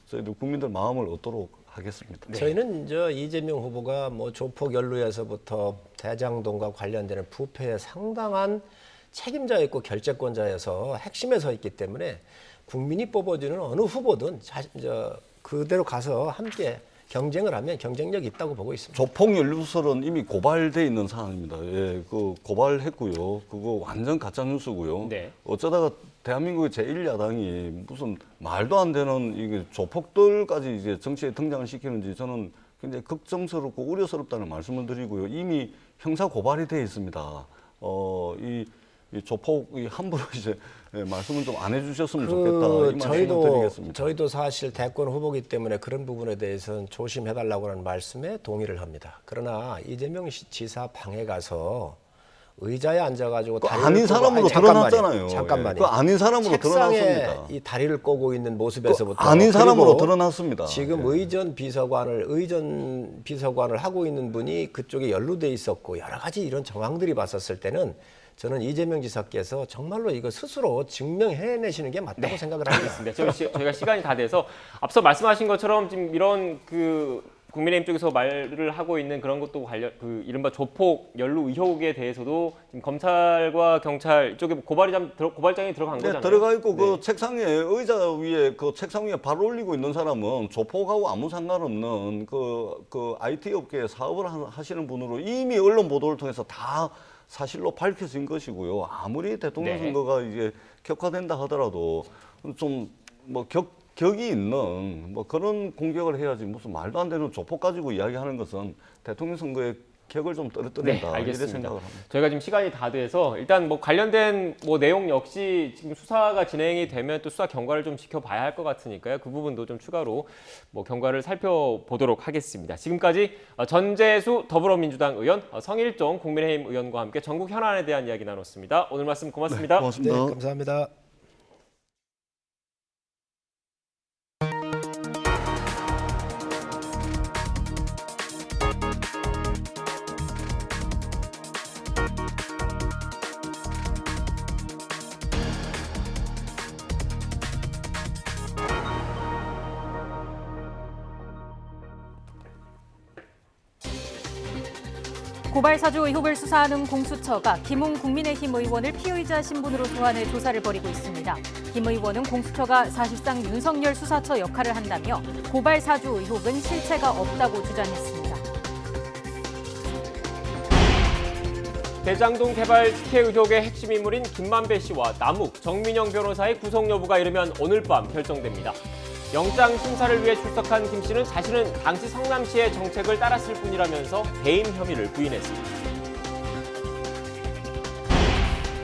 저희들 국민들 마음을 얻도록 하겠습니다. 네. 저희는 이제 이재명 후보가 뭐 조폭 연루에서부터 대장동과 관련되는 부패에 상당한 책임자였고 결재권자여서 핵심에 서 있기 때문에 국민이 뽑아주는 어느 후보든 그대로 가서 함께 경쟁을 하면 경쟁력이 있다고 보고 있습니다. 조폭 연루설은 이미 고발돼 있는 사안입니다. 예, 그 고발했고요. 그거 완전 가짜 뉴스고요. 네. 어쩌다가 대한민국의 제1야당이 무슨 말도 안 되는 이게 조폭들까지 이제 정치에 등장을 시키는지 저는 굉장히 걱정스럽고 우려스럽다는 말씀을 드리고요. 이미 형사 고발이 돼 있습니다. 이 조폭이 함부로 이제 말씀을 좀 안 해주셨으면 좋겠다. 이 말씀을 드리겠습니다. 저희도 사실 대권 후보기 때문에 그런 부분에 대해서는 조심해달라고 하는 말씀에 동의를 합니다. 그러나 이재명 지사 방에 가서 의자에 앉아가지고 다리를 아닌 사람으로 드러났잖아요. 잠깐만요. 그 아닌 사람으로 드러났습니다. 이 다리를 꼬고 있는 모습에서부터 아닌 사람으로 드러났습니다. 지금 의전 비서관을 하고 있는 분이 그쪽에 연루돼 있었고 여러 가지 이런 정황들이 봤었을 때는 저는 이재명 지사께서 정말로 이거 스스로 증명해내시는 게 맞다고 생각을 하고 있습니다. 저희가 시간이 다 돼서 앞서 말씀하신 것처럼 지금 이런 국민의힘 쪽에서 말을 하고 있는 그런 것도 이른바 조폭 연루 의혹에 대해서도 지금 검찰과 경찰 쪽에 고발장이 들어간 거잖아요. 들어가 있고 그 책상에 의자 위에 책상 위에 발 올리고 있는 사람은 조폭하고 아무 상관없는 그 IT 업계에 사업을 하시는 분으로 이미 언론 보도를 통해서 다 사실로 밝혀진 것이고요. 아무리 대통령 선거가 이제 격화된다 하더라도 좀 뭐 격이 있는 뭐 그런 공격을 해야지, 무슨 말도 안 되는 조폭 가지고 이야기하는 것은 대통령 선거에 격을 좀 네, 떨어뜨린다 이런 알겠습니다. 생각을 합니다. 저희가 지금 시간이 다 돼서 일단 뭐 관련된 뭐 내용 역시 지금 수사가 진행이 되면 또 수사 경과를 좀 지켜봐야 할 것 같으니까요. 그 부분도 좀 추가로 뭐 경과를 살펴보도록 하겠습니다. 지금까지 전재수 더불어민주당 의원, 성일종 국민의힘 의원과 함께 전국 현안에 대한 이야기 나눴습니다. 오늘 말씀 고맙습니다. 고맙습니다. 네, 감사합니다. 고발 사주 의혹을 수사하는 공수처가 김웅 국민의힘 의원을 피의자 신분으로 소환해 조사를 벌이고 있습니다. 김 의원은 공수처가 사실상 윤석열 수사처 역할을 한다며 고발 사주 의혹은 실체가 없다고 주장했습니다. 대장동 개발 특혜 의혹의 핵심 인물인 김만배 씨와 남욱, 정민영 변호사의 구속 여부가 이르면 오늘 밤 결정됩니다. 영장 심사를 위해 출석한 김 씨는 자신은 당시 성남시의 정책을 따랐을 뿐이라면서 배임 혐의를 부인했습니다.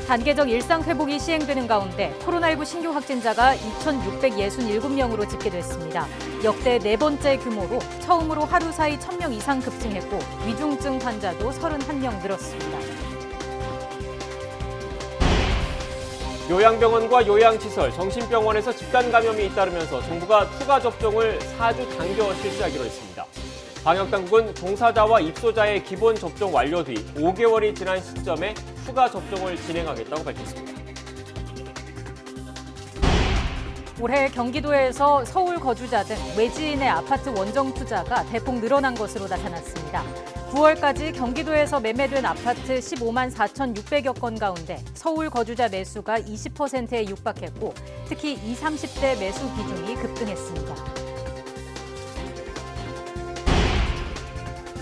단계적 일상 회복이 시행되는 가운데 코로나19 신규 확진자가 2,667명으로 집계됐습니다. 역대 네 번째 규모로 처음으로 하루 사이 1,000명 이상 급증했고 위중증 환자도 31명 늘었습니다. 요양병원과 요양시설, 정신병원에서 집단 감염이 잇따르면서 정부가 추가 접종을 4주 당겨 실시하기로 했습니다. 방역당국은 종사자와 입소자의 기본 접종 완료 뒤 5개월이 지난 시점에 추가 접종을 진행하겠다고 밝혔습니다. 올해 경기도에서 서울 거주자 등 외지인의 아파트 원정 투자가 대폭 늘어난 것으로 나타났습니다. 9월까지 경기도에서 매매된 아파트 15만 4,600여 건 가운데 서울 거주자 매수가 20%에 육박했고 특히 20, 30대 매수 비중이 급등했습니다.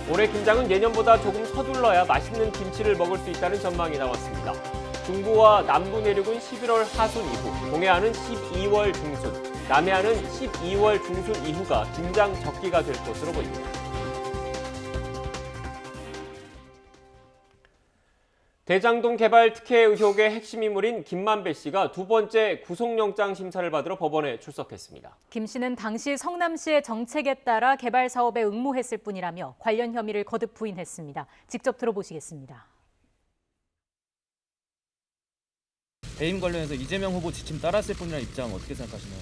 올해 김장은 예년보다 조금 서둘러야 맛있는 김치를 먹을 수 있다는 전망이 나왔습니다. 중부와 남부 내륙은 11월 하순 이후, 동해안은 12월 중순, 남해안은 12월 중순 이후가 김장 적기가 될 것으로 보입니다. 대장동 개발 특혜 의혹의 핵심 인물인 김만배 씨가 두 번째 구속영장 심사를 받으러 법원에 출석했습니다. 김 씨는 당시 성남시의 정책에 따라 개발 사업에 응모했을 뿐이라며 관련 혐의를 거듭 부인했습니다. 직접 들어보시겠습니다. 배임 관련해서 이재명 후보 지침 따랐을 뿐이라는 입장 어떻게 생각하시나요?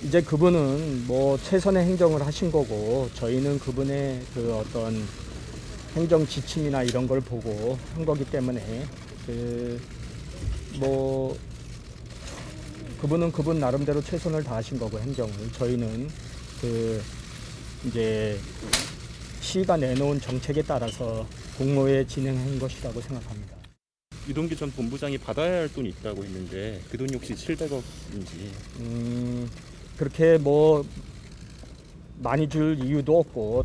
이제 그분은 뭐 최선의 행정을 하신 거고 저희는 그분의 그 어떤 행정 지침이나 이런 걸 보고 한 거기 때문에 그분은 그분 나름대로 최선을 다하신 거고 행정을 저희는 이제 시가 내놓은 정책에 따라서 공모에 진행한 것이라고 생각합니다. 유동규 전 본부장이 받아야 할 돈이 있다고 했는데 그 돈이 혹시 700억인지 그렇게 뭐 많이 줄 이유도 없고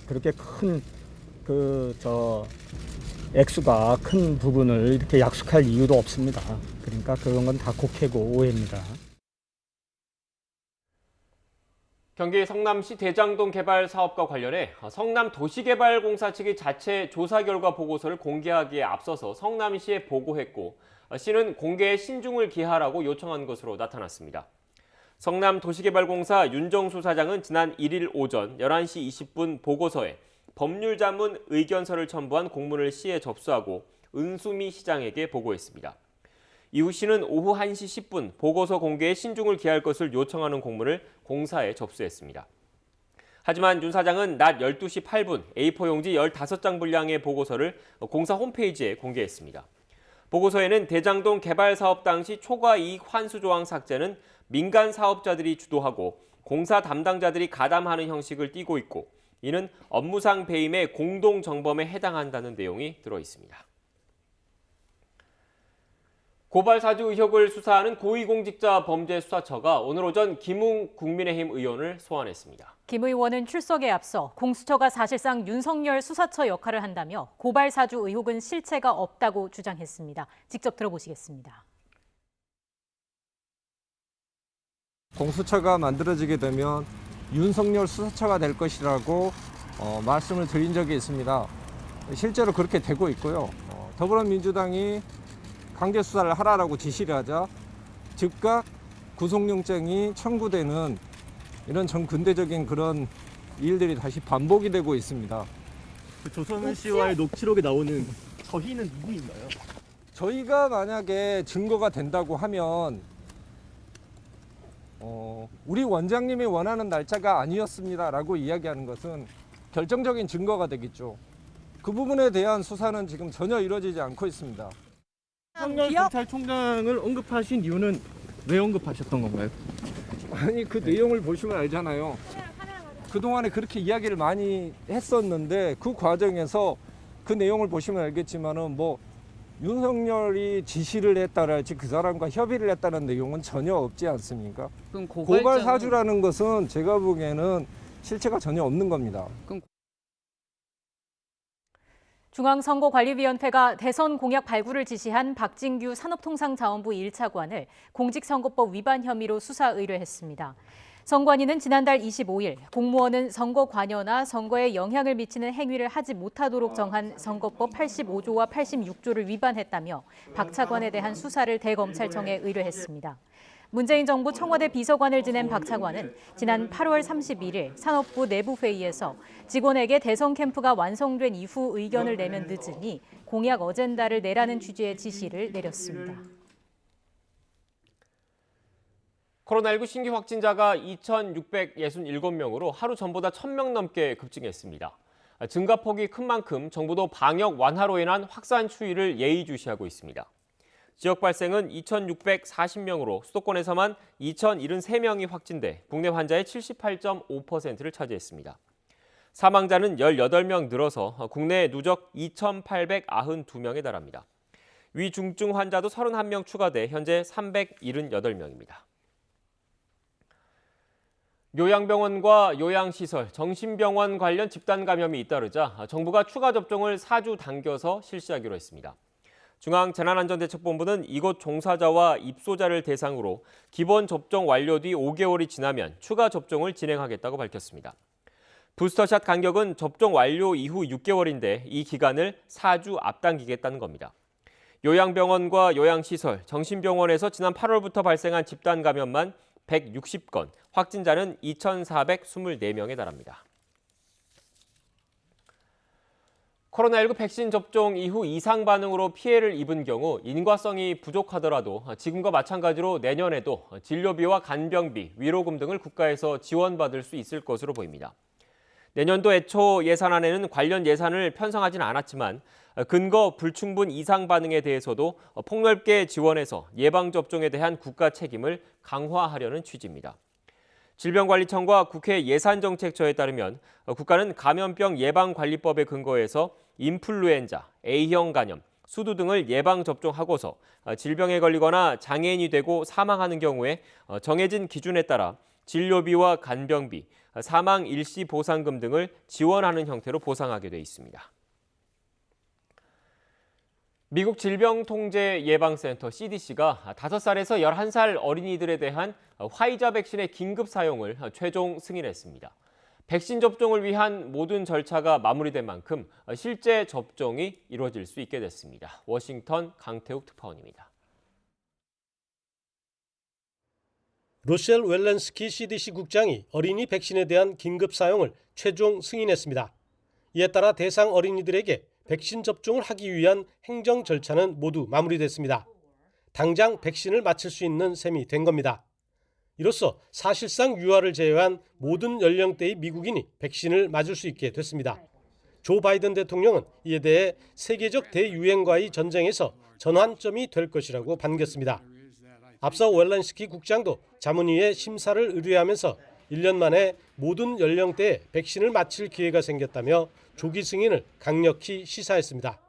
그렇게 큰 액수가 큰 부분을 이렇게 약속할 이유도 없습니다. 그러니까 그런 건 다 곡해고 오해입니다. 경기 성남시 대장동 개발 사업과 관련해 성남도시개발공사 측이 자체 조사 결과 보고서를 공개하기에 앞서서 성남시에 보고했고 시는 공개에 신중을 기하라고 요청한 것으로 나타났습니다. 성남도시개발공사 윤정수 사장은 지난 1일 오전 11시 20분 보고서에 법률자문 의견서를 첨부한 공문을 시에 접수하고 은수미 시장에게 보고했습니다. 이후 시는 오후 1시 10분 보고서 공개에 신중을 기할 것을 요청하는 공문을 공사에 접수했습니다. 하지만 윤 사장은 낮 12시 8분 A4 용지 15장 분량의 보고서를 공사 홈페이지에 공개했습니다. 보고서에는 대장동 개발 사업 당시 초과 이익 환수 조항 삭제는 민간 사업자들이 주도하고 공사 담당자들이 가담하는 형식을 띠고 있고 이는 업무상 배임의 공동 정범에 해당한다는 내용이 들어 있습니다. 고발 사주 의혹을 수사하는 고위공직자 범죄수사처가 오늘 오전 김웅 국민의힘 의원을 소환했습니다. 김 의원은 출석에 앞서 공수처가 사실상 윤석열 수사처 역할을 한다며 고발 사주 의혹은 실체가 없다고 주장했습니다. 직접 들어보시겠습니다. 공수처가 만들어지게 되면 윤석열 수사처가 될 것이라고 말씀을 드린 적이 있습니다. 실제로 그렇게 되고 있고요. 더불어민주당이 강제 수사를 하라라고 지시를 하자 즉각 구속영장이 청구되는 이런 정근대적인 그런 일들이 다시 반복이 되고 있습니다. 조성은 씨와의 녹취록에 나오는 저희는 누구인가요? 저희가 만약에 증거가 된다고 하면 우리 원장님이 원하는 날짜가 아니었습니다라고 이야기하는 것은 결정적인 증거가 되겠죠. 그 부분에 대한 수사는 지금 전혀 이루어지지 않고 있습니다. 윤석열 검찰총장을 언급하신 이유는 왜 언급하셨던 건가요? 아니 그 내용을 보시면 알잖아요. 그동안에 그렇게 이야기를 많이 했었는데 그 과정에서 그 내용을 보시면 알겠지만은 뭐 윤석열이 지시를 했다랄지 그 사람과 협의를 했다는 내용은 전혀 없지 않습니까? 그럼 고발 사주라는 것은 제가 보기에는 실체가 전혀 없는 겁니다. 중앙선거관리위원회가 대선 공약 발굴을 지시한 박진규 산업통상자원부 1차관을 공직선거법 위반 혐의로 수사 의뢰했습니다. 선관위는 지난달 25일 공무원은 선거 관여나 선거에 영향을 미치는 행위를 하지 못하도록 정한 선거법 85조와 86조를 위반했다며 박 차관에 대한 수사를 대검찰청에 의뢰했습니다. 문재인 정부 청와대 비서관을 지낸 박 차관은 지난 8월 31일 산업부 내부회의에서 직원에게 대선 캠프가 완성된 이후 의견을 내면 늦으니 공약 어젠다를 내라는 취지의 지시를 내렸습니다. 코로나19 신규 확진자가 2,667명으로 하루 전보다 1,000명 넘게 급증했습니다. 증가폭이 큰 만큼 정부도 방역 완화로 인한 확산 추이를 예의주시하고 있습니다. 지역 발생은 2,640명으로 수도권에서만 2,073명이 확진돼 국내 환자의 78.5%를 차지했습니다. 사망자는 18명 늘어서 국내 누적 2,892명에 달합니다. 위중증 환자도 31명 추가돼 현재 378명입니다. 요양병원과 요양시설, 정신병원 관련 집단 감염이 잇따르자 정부가 추가 접종을 4주 당겨서 실시하기로 했습니다. 중앙재난안전대책본부는 이곳 종사자와 입소자를 대상으로 기본 접종 완료 뒤 5개월이 지나면 추가 접종을 진행하겠다고 밝혔습니다. 부스터샷 간격은 접종 완료 이후 6개월인데 이 기간을 4주 앞당기겠다는 겁니다. 요양병원과 요양시설, 정신병원에서 지난 8월부터 발생한 집단 감염만 160건, 확진자는 2,424명에 달합니다. 코로나19 백신 접종 이후 이상 반응으로 피해를 입은 경우 인과성이 부족하더라도 지금과 마찬가지로 내년에도 진료비와 간병비, 위로금 등을 국가에서 지원받을 수 있을 것으로 보입니다. 내년도 애초 예산안에는 관련 예산을 편성하진 않았지만 근거 불충분 이상 반응에 대해서도 폭넓게 지원해서 예방접종에 대한 국가 책임을 강화하려는 취지입니다. 질병관리청과 국회 예산정책처에 따르면 국가는 감염병 예방관리법에 근거해서 인플루엔자, A형 간염, 수두 등을 예방접종하고서 질병에 걸리거나 장애인이 되고 사망하는 경우에 정해진 기준에 따라 진료비와 간병비, 사망 일시 보상금 등을 지원하는 형태로 보상하게 돼 있습니다. 미국 질병통제예방센터 CDC가 5살에서 11살 어린이들에 대한 화이자 백신의 긴급 사용을 최종 승인했습니다. 백신 접종을 위한 모든 절차가 마무리된 만큼 실제 접종이 이루어질 수 있게 됐습니다. 워싱턴 강태욱 특파원입니다. 로셸 웰렌스키 CDC 국장이 어린이 백신에 대한 긴급 사용을 최종 승인했습니다. 이에 따라 대상 어린이들에게 백신 접종을 하기 위한 행정 절차는 모두 마무리됐습니다. 당장 백신을 맞힐 수 있는 셈이 된 겁니다. 이로써 사실상 유아를 제외한 모든 연령대의 미국인이 백신을 맞을 수 있게 됐습니다. 조 바이든 대통령은 이에 대해 세계적 대유행과의 전쟁에서 전환점이 될 것이라고 반겼습니다. 앞서 웰렌스키 국장도 자문위에 심사를 의뢰하면서 1년 만에 모든 연령대에 백신을 맞힐 기회가 생겼다며 조기 승인을 강력히 시사했습니다.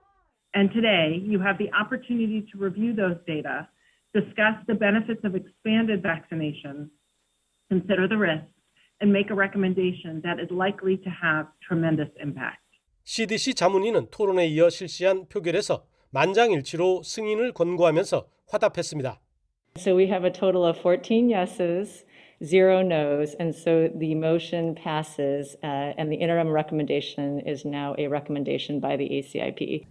And today you have the opportunity to review those data, discuss the benefits of expanded vaccination, consider the risks, and make a recommendation that is likely to have tremendous impact. CDC 자문위는 토론에 이어 실시한 표결에서 만장일치로 승인을 권고하면서 화답했습니다. So we have a total of 14 yeses 0 no's, and so the motion passes, and the interim recommendation is now a recommendation by the ACIP.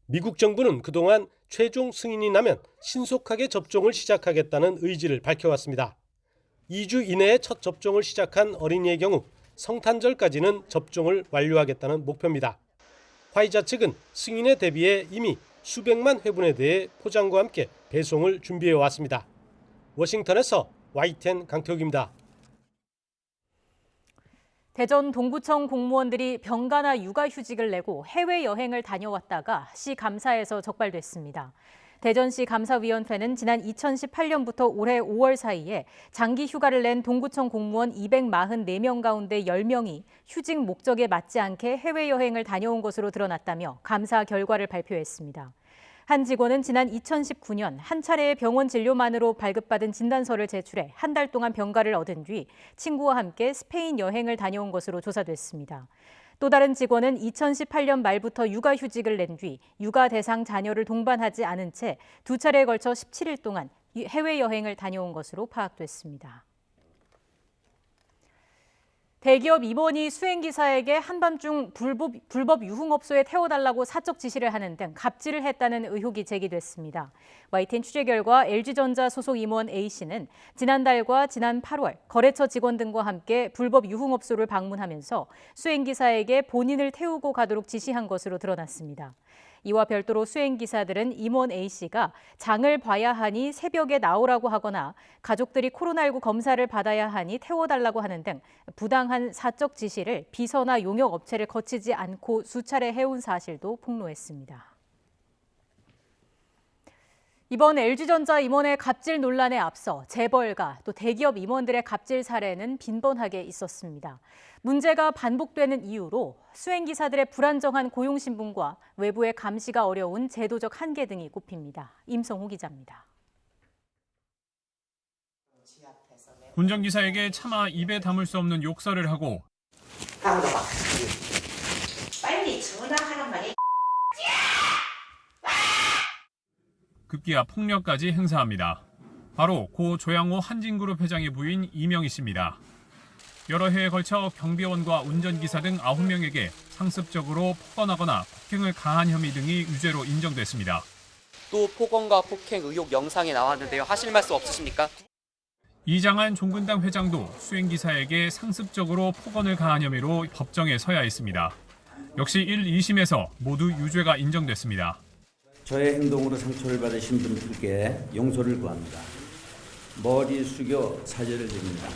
미국 정부는 그동안 최종 승인이 나면 신속하게 접종을 시작하겠다는 의지를 밝혀왔습니다. 2주 이내에 첫 접종을 시작한 어린이의 경우 성탄절까지는 접종을 완료하겠다는 목표입니다. 화이자 측은 승인에 대비해 이미 수백만 회분에 대해 포장과 함께 배송을 준비해 왔습니다. 워싱턴에서 YTN 강태욱입니다. 대전 동구청 공무원들이 병가나 육아휴직을 내고 해외여행을 다녀왔다가 시 감사에서 적발됐습니다. 대전시 감사위원회는 지난 2018년부터 올해 5월 사이에 장기 휴가를 낸 동구청 공무원 244명 가운데 10명이 휴직 목적에 맞지 않게 해외여행을 다녀온 것으로 드러났다며 감사 결과를 발표했습니다. 한 직원은 지난 2019년 한 차례의 병원 진료만으로 발급받은 진단서를 제출해 한 달 동안 병가를 얻은 뒤 친구와 함께 스페인 여행을 다녀온 것으로 조사됐습니다. 또 다른 직원은 2018년 말부터 육아휴직을 낸 뒤 육아 대상 자녀를 동반하지 않은 채 두 차례에 걸쳐 17일 동안 해외여행을 다녀온 것으로 파악됐습니다. 대기업 임원이 수행기사에게 한밤중 불법 유흥업소에 태워달라고 사적 지시를 하는 등 갑질을 했다는 의혹이 제기됐습니다. YTN 취재 결과 LG전자 소속 임원 A씨는 지난달과 지난 8월 거래처 직원 등과 함께 불법 유흥업소를 방문하면서 수행기사에게 본인을 태우고 가도록 지시한 것으로 드러났습니다. 이와 별도로 수행기사들은 임원 A씨가 장을 봐야 하니 새벽에 나오라고 하거나 가족들이 코로나19 검사를 받아야 하니 태워달라고 하는 등 부당한 사적 지시를 비서나 용역업체를 거치지 않고 수차례 해온 사실도 폭로했습니다. 이번 LG전자 임원의 갑질 논란에 앞서 재벌가 또 대기업 임원들의 갑질 사례는 빈번하게 있었습니다. 문제가 반복되는 이유로 수행기사들의 불안정한 고용신분과 외부의 감시가 어려운 제도적 한계 등이 꼽힙니다. 임성호 기자입니다. 운전기사에게 차마 입에 담을 수 없는 욕설을 하고 빨리 전화하란 말이야. 급기야 폭력까지 행사합니다. 바로 고 조양호 한진그룹 회장의 부인 이명희 씨입니다. 여러 해에 걸쳐 경비원과 운전기사 등 9명에게 상습적으로 폭언하거나 폭행을 가한 혐의 등이 유죄로 인정됐습니다. 또 폭언과 폭행 의혹 영상이 나왔는데요. 하실 말씀 없으십니까? 이장한 종근당 회장도 수행기사에게 상습적으로 폭언을 가한 혐의로 법정에 서야 했습니다. 역시 1, 2심에서 모두 유죄가 인정됐습니다. 저의 행동으로 상처를 받으신 분들께 용서를 구합니다. 머리 숙여 사죄를 드립니다.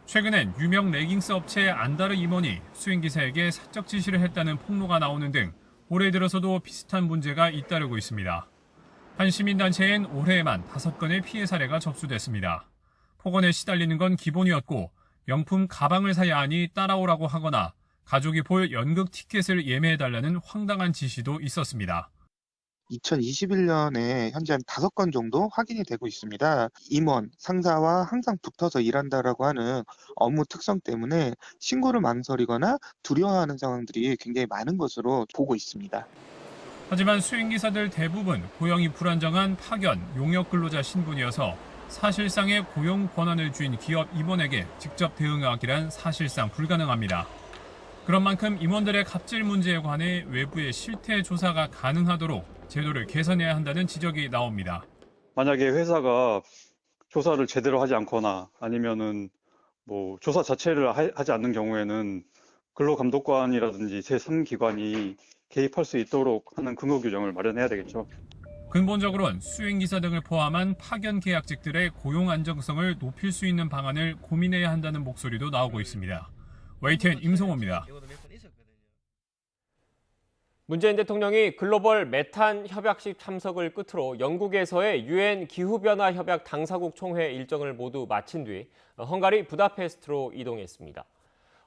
최근엔 유명 레깅스 업체 안다르 임원이 수행기사에게 사적 지시를 했다는 폭로가 나오는 등 올해 들어서도 비슷한 문제가 잇따르고 있습니다. 한 시민단체엔 올해에만 5건의 피해 사례가 접수됐습니다. 폭언에 시달리는 건 기본이었고 명품 가방을 사야 하니 따라오라고 하거나 가족이 볼 연극 티켓을 예매해달라는 황당한 지시도 있었습니다. 2021년에 현재 한 5건 정도 확인이 되고 있습니다. 임원, 상사와 항상 붙어서 일한다라고 하는 업무 특성 때문에 신고를 망설이거나 두려워하는 상황들이 굉장히 많은 것으로 보고 있습니다. 하지만 수행기사들 대부분 고용이 불안정한 파견, 용역 근로자 신분이어서 사실상의 고용 권한을 쥔 기업 임원에게 직접 대응하기란 사실상 불가능합니다. 그런 만큼 임원들의 갑질 문제에 관해 외부의 실태 조사가 가능하도록 제도를 개선해야 한다는 지적이 나옵니다. 만약에 회사가 조사를 제대로 하지 않거나 아니면은 조사 자체를 하지 않는 경우에는 근로감독관이라든지 제3기관이 개입할 수 있도록 하는 근거 규정을 마련해야 되겠죠. 근본적으로는 수행기사 등을 포함한 파견 계약직들의 고용 안정성을 높일 수 있는 방안을 고민해야 한다는 목소리도 나오고 있습니다. YTN 임성호입니다. 문재인 대통령이 글로벌 메탄 협약식 참석을 끝으로 영국에서의 유엔 기후변화 협약 당사국 총회 일정을 모두 마친 뒤 헝가리 부다페스트로 이동했습니다.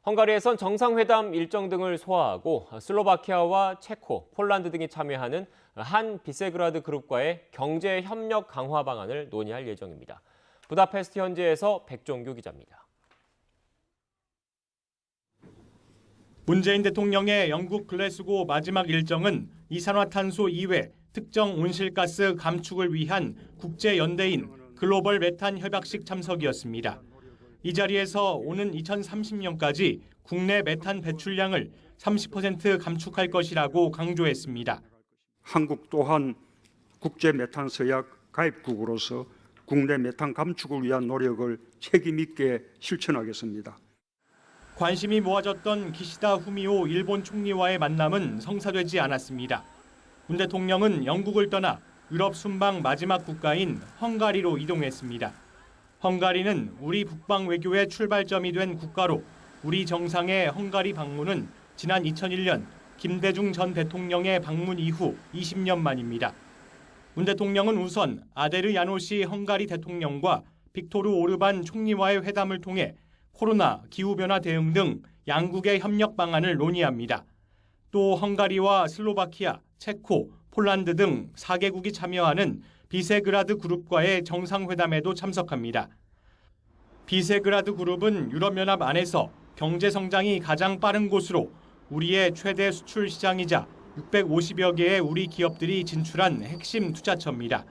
헝가리에선 정상회담 일정 등을 소화하고 슬로바키아와 체코, 폴란드 등이 참여하는 한 비세그라드 그룹과의 경제 협력 강화 방안을 논의할 예정입니다. 부다페스트 현지에서 백종규 기자입니다. 문재인 대통령의 영국 글래스고 마지막 일정은 이산화탄소 이외 특정 온실가스 감축을 위한 국제연대인 글로벌 메탄 협약식 참석이었습니다. 이 자리에서 오는 2030년까지 국내 메탄 배출량을 30% 감축할 것이라고 강조했습니다. 한국 또한 국제 메탄 서약 가입국으로서 국내 메탄 감축을 위한 노력을 책임 있게 실천하겠습니다. 관심이 모아졌던 기시다 후미오 일본 총리와의 만남은 성사되지 않았습니다. 문 대통령은 영국을 떠나 유럽 순방 마지막 국가인 헝가리로 이동했습니다. 헝가리는 우리 북방 외교의 출발점이 된 국가로 우리 정상의 헝가리 방문은 지난 2001년 김대중 전 대통령의 방문 이후 20년 만입니다. 문 대통령은 우선 아데르 야노시 헝가리 대통령과 빅토르 오르반 총리와의 회담을 통해 코로나, 기후변화 대응 등 양국의 협력 방안을 논의합니다. 또 헝가리와 슬로바키아, 체코, 폴란드 등 4개국이 참여하는 비세그라드 그룹과의 정상회담에도 참석합니다. 비세그라드 그룹은 유럽연합 안에서 경제 성장이 가장 빠른 곳으로 우리의 최대 수출 시장이자 650여 개의 우리 기업들이 진출한 핵심 투자처입니다.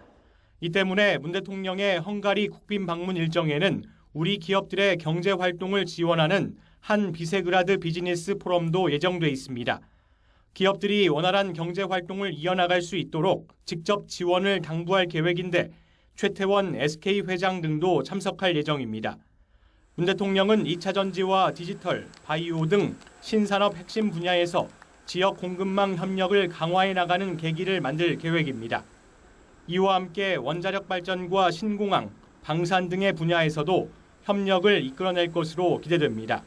이 때문에 문 대통령의 헝가리 국빈 방문 일정에는 우리 기업들의 경제 활동을 지원하는 한 비세그라드 비즈니스 포럼도 예정돼 있습니다. 기업들이 원활한 경제 활동을 이어나갈 수 있도록 직접 지원을 당부할 계획인데 최태원 SK 회장 등도 참석할 예정입니다. 문 대통령은 2차 전지와 디지털, 바이오 등 신산업 핵심 분야에서 지역 공급망 협력을 강화해 나가는 계기를 만들 계획입니다. 이와 함께 원자력 발전과 신공항, 방산 등의 분야에서도 협력을 이끌어낼 것으로 기대됩니다.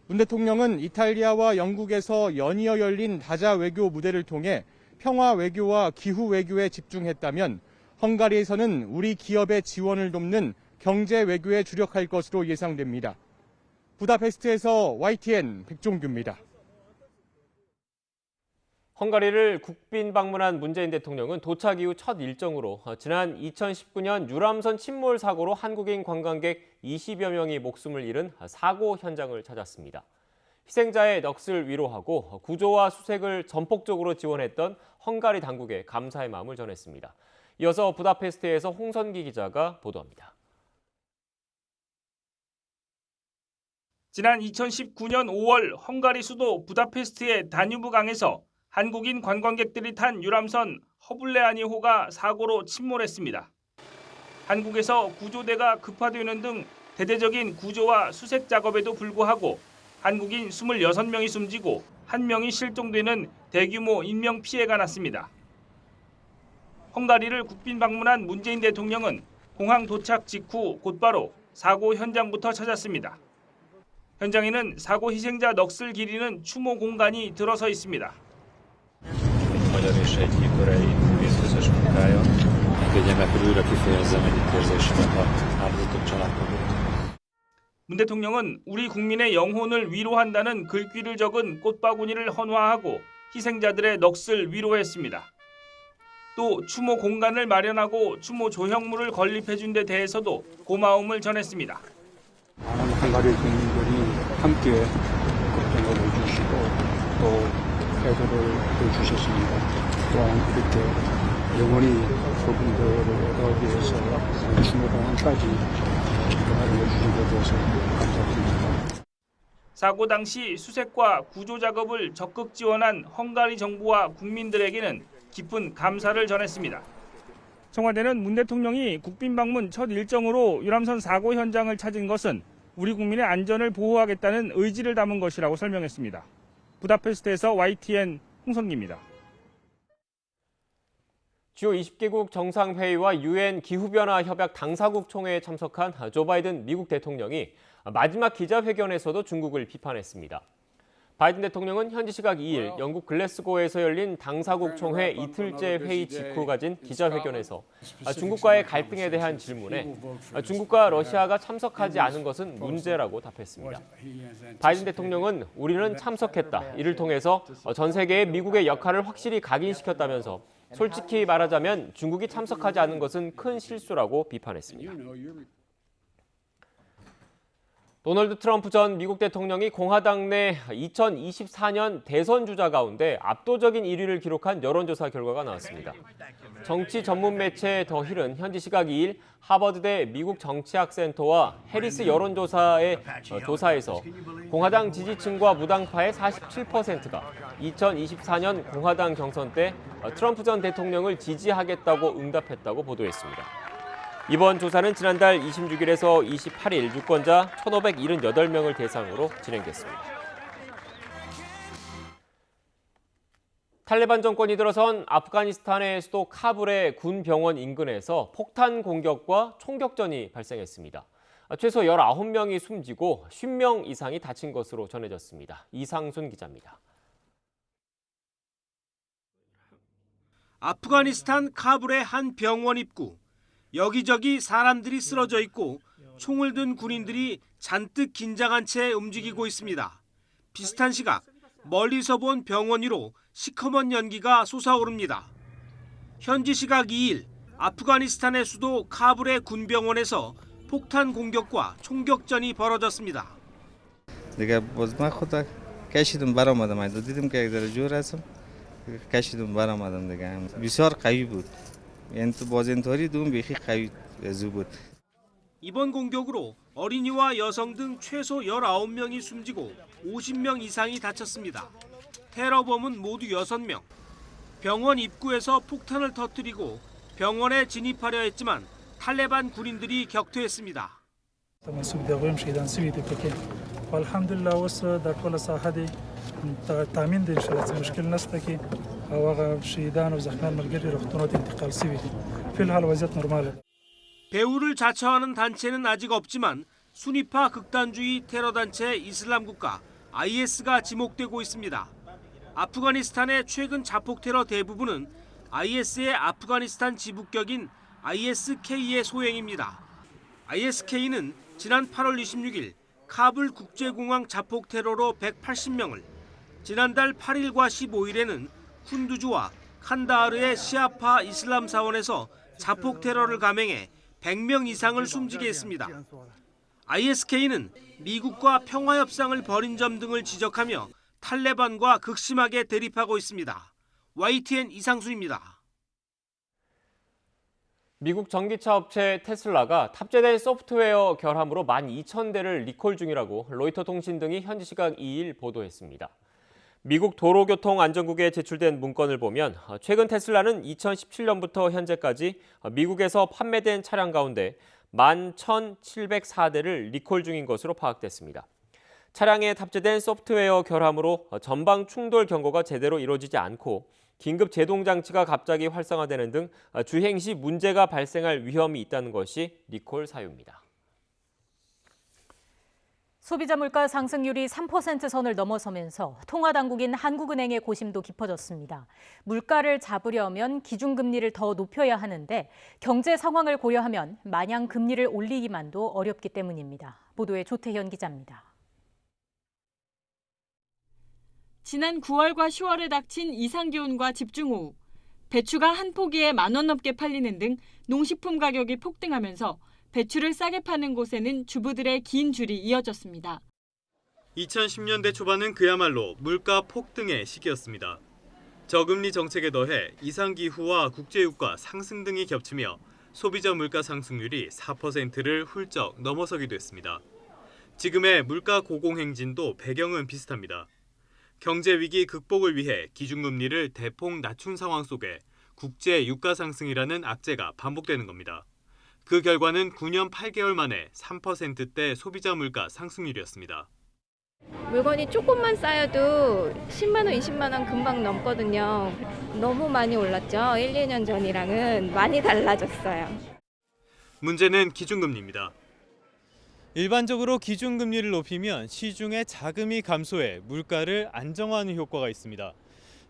문 대통령은 이탈리아와 영국에서 연이어 열린 다자 외교 무대를 통해 평화 외교와 기후 외교에 집중했다면 헝가리에서는 우리 기업의 지원을 돕는 경제 외교에 주력할 것으로 예상됩니다. 부다페스트에서 YTN 백종규입니다. 헝가리를 국빈 방문한 문재인 대통령은 도착 이후 첫 일정으로 지난 2019년 유람선 침몰 사고로 한국인 관광객 20여 명이 목숨을 잃은 사고 현장을 찾았습니다. 희생자의 넋을 위로하고 구조와 수색을 전폭적으로 지원했던 헝가리 당국에 감사의 마음을 전했습니다. 이어서 부다페스트에서 홍선기 기자가 보도합니다. 지난 2019년 5월 헝가리 수도 부다페스트의 다뉴브 강에서 한국인 관광객들이 탄 유람선 허블레아니호가 사고로 침몰했습니다. 한국에서 구조대가 급파되는 등 대대적인 구조와 수색 작업에도 불구하고 한국인 26명이 숨지고 1명이 실종되는 대규모 인명 피해가 났습니다. 헝가리를 국빈 방문한 문재인 대통령은 공항 도착 직후 곧바로 사고 현장부터 찾았습니다. 현장에는 사고 희생자 넋을 기리는 추모 공간이 들어서 있습니다. Magyar és egy koreai vízhőzős munkája. Engedje meg, hogy újra kifejezzem együttérzésemet a áldozatok családtagjainak. 문 대통령은 우리 국민의 영혼을 위로한다는 글귀를 적은 꽃바구니를 헌화하고 희생자들의 넋을 위로했습니다. 또 추모 공간을 마련하고 추모 조형물을 건립해준 데 대해서도 고마움을 전했습니다. 많은 헝가리 국민들이 함께 걱정을 해주시고 또 태도를 보여주셨습니다. 또한 이렇게 영원히 그분들을 위해서 추모공원까지 알려주신 데 대해서 감사드립니다. 사고 당시 수색과 구조 작업을 적극 지원한 헝가리 정부와 국민들에게는 깊은 감사를 전했습니다. 청와대는 문 대통령이 국빈 방문 첫 일정으로 유람선 사고 현장을 찾은 것은 우리 국민의 안전을 보호하겠다는 의지를 담은 것이라고 설명했습니다. 부다페스트에서 YTN 홍성기입니다. 주요 20개국 정상회의와 UN 기후변화 협약 당사국 총회에 참석한 조 바이든 미국 대통령이 마지막 기자회견에서도 중국을 비판했습니다. 바이든 대통령은 현지 시각 2일 영국 글래스고에서 열린 당사국 총회 이틀째 회의 직후 가진 기자회견에서 중국과의 갈등에 대한 질문에 중국과 러시아가 참석하지 않은 것은 문제라고 답했습니다. 바이든 대통령은 우리는 참석했다. 이를 통해서 전 세계에 미국의 역할을 확실히 각인시켰다면서 솔직히 말하자면 중국이 참석하지 않은 것은 큰 실수라고 비판했습니다. 도널드 트럼프 전 미국 대통령이 공화당 내 2024년 대선 주자 가운데 압도적인 1위를 기록한 여론조사 결과가 나왔습니다. 정치 전문 매체 더 힐은 현지 시각 2일 하버드대 미국 정치학센터와 해리스 여론조사의 조사에서 공화당 지지층과 무당파의 47%가 2024년 공화당 경선 때 트럼프 전 대통령을 지지하겠다고 응답했다고 보도했습니다. 이번 조사는 지난달 26일에서 28일 유권자 1,578명을 대상으로 진행됐습니다. 탈레반 정권이 들어선 아프가니스탄의 수도 카불의 군 병원 인근에서 폭탄 공격과 총격전이 발생했습니다. 최소 19명이 숨지고 50명 이상이 다친 것으로 전해졌습니다. 이상순 기자입니다. 아프가니스탄 카불의 한 병원 입구. 여기저기 사람들이 쓰러져 있고 총을 든 군인들이 잔뜩 긴장한 채 움직이고 있습니다. 비슷한 시각 멀리서 본 병원 위로 시커먼 연기가 솟아오릅니다. 현지 시각 2일 아프가니스탄의 수도 카불의 군병원에서 폭탄 공격과 총격전이 벌어졌습니다. دیگه باز من خود کشیدم برآمدم از دیدم که یک ذره جور هستم کشیدم برآمدم دیگه بسیار قوی بود یعنی تو باز اینطوری دوم بیخی قوی زو بود. 이번 공격으로 어린이와 여성 등 최소 19명이 숨지고 50명 이상이 다쳤습니다. 테러범은 모두 6명. 병원 입구에서 폭탄을 터뜨리고 병원에 진입하려 했지만 탈레반 군인들이 격퇴했습니다. والحمدلله وسه در کل ساحه دی تامین دی شرط مشکل نسته کی هوا شهیدان و زخمیان ملګری روغتونات انتقال شوی دي فی الحال وضعیت نرماله. 배후를 자처하는 단체는 아직 없지만 순위파 극단주의 테러 단체 이슬람 국가 IS가 지목되고 있습니다. 아프가니스탄의 최근 자폭 테러 대부분은 IS의 아프가니스탄 지부격인 ISK의 소행입니다. ISK는 지난 8월 26일 카불 국제공항 자폭 테러로 180명을, 지난달 8일과 15일에는 쿤두즈와 칸다하르의 시아파 이슬람 사원에서 자폭 테러를 감행해 100명 이상을 숨지게 했습니다. ISK는 미국과 평화협상을 벌인 점 등을 지적하며 탈레반과 극심하게 대립하고 있습니다. YTN 이상순입니다. 미국 전기차 업체 테슬라가 탑재된 소프트웨어 결함으로 12,000대를 리콜 중이라고 로이터 통신 등이 현지 시각 2일 보도했습니다. 미국 도로교통안전국에 제출된 문건을 보면 최근 테슬라는 2017년부터 현재까지 미국에서 판매된 차량 가운데 11,704대를 리콜 중인 것으로 파악됐습니다. 차량에 탑재된 소프트웨어 결함으로 전방 충돌 경고가 제대로 이루어지지 않고 긴급 제동 장치가 갑자기 활성화되는 등 주행 시 문제가 발생할 위험이 있다는 것이 리콜 사유입니다. 소비자 물가 상승률이 3% 선을 넘어서면서 통화당국인 한국은행의 고심도 깊어졌습니다. 물가를 잡으려면 기준금리를 더 높여야 하는데 경제 상황을 고려하면 마냥 금리를 올리기만도 어렵기 때문입니다. 보도에 조태현 기자입니다. 지난 9월과 10월에 닥친 이상기온과 집중호우, 배추가 한 포기에 10,000원 넘게 팔리는 등 농식품 가격이 폭등하면서 배추를 싸게 파는 곳에는 주부들의 긴 줄이 이어졌습니다. 2010년대 초반은 그야말로 물가 폭등의 시기였습니다. 저금리 정책에 더해 이상기후와 국제유가 상승 등이 겹치며 소비자 물가 상승률이 4%를 훌쩍 넘어서기도 했습니다. 지금의 물가 고공행진도 배경은 비슷합니다. 경제 위기 극복을 위해 기준금리를 대폭 낮춘 상황 속에 국제 유가 상승이라는 악재가 반복되는 겁니다. 그 결과는 9년 8개월 만에 3%대 소비자 물가 상승률이었습니다. 물건이 조금만 쌓여도 10만 원, 20만 원 금방 넘거든요. 너무 많이 올랐죠. 1, 2년 전이랑은 많이 달라졌어요. 문제는 기준금리입니다. 일반적으로 기준금리를 높이면 시중의 자금이 감소해 물가를 안정화하는 효과가 있습니다.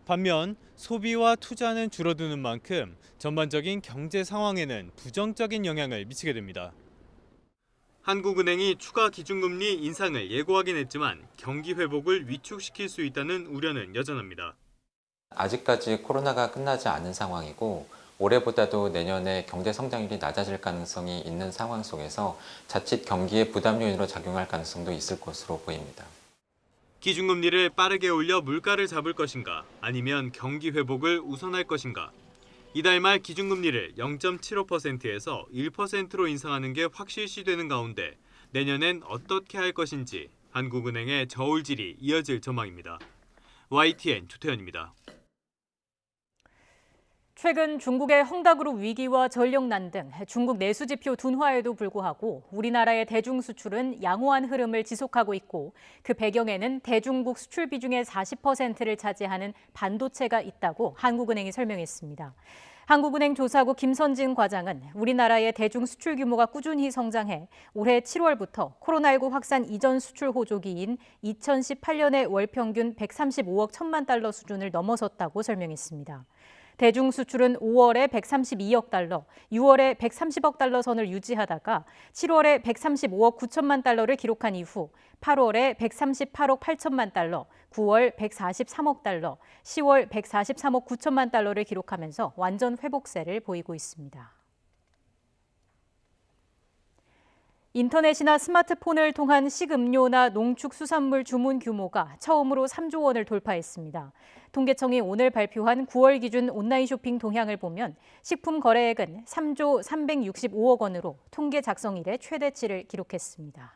반면 소비와 투자는 줄어드는 만큼 전반적인 경제 상황에는 부정적인 영향을 미치게 됩니다. 한국은행이 추가 기준금리 인상을 예고하긴 했지만 경기 회복을 위축시킬 수 있다는 우려는 여전합니다. 아직까지 코로나가 끝나지 않은 상황이고 올해보다도 내년에 경제 성장률이 낮아질 가능성이 있는 상황 속에서 자칫 경기에 부담 요인으로 작용할 가능성도 있을 것으로 보입니다. 기준금리를 빠르게 올려 물가를 잡을 것인가 아니면 경기 회복을 우선할 것인가. 이달 말 기준금리를 0.75%에서 1%로 인상하는 게 확실시되는 가운데 내년엔 어떻게 할 것인지 한국은행의 저울질이 이어질 전망입니다. YTN 조태현입니다. 최근 중국의 헝다그룹 위기와 전력난 등 중국 내수 지표 둔화에도 불구하고 우리나라의 대중 수출은 양호한 흐름을 지속하고 있고 그 배경에는 대중국 수출 비중의 40%를 차지하는 반도체가 있다고 한국은행이 설명했습니다. 한국은행 조사국 김선진 과장은 우리나라의 대중 수출 규모가 꾸준히 성장해 올해 7월부터 코로나19 확산 이전 수출 호조기인 2018년의 월 평균 135억 1천만 달러 수준을 넘어섰다고 설명했습니다. 대중 수출은 5월에 132억 달러, 6월에 130억 달러 선을 유지하다가 7월에 135억 9천만 달러를 기록한 이후 8월에 138억 8천만 달러, 9월 143억 달러, 10월 143억 9천만 달러를 기록하면서 완전 회복세를 보이고 있습니다. 인터넷이나 스마트폰을 통한 식음료나 농축수산물 주문 규모가 처음으로 3조 원을 돌파했습니다. 통계청이 오늘 발표한 9월 기준 온라인 쇼핑 동향을 보면 식품 거래액은 3조 365억 원으로 통계 작성 이래 최대치를 기록했습니다.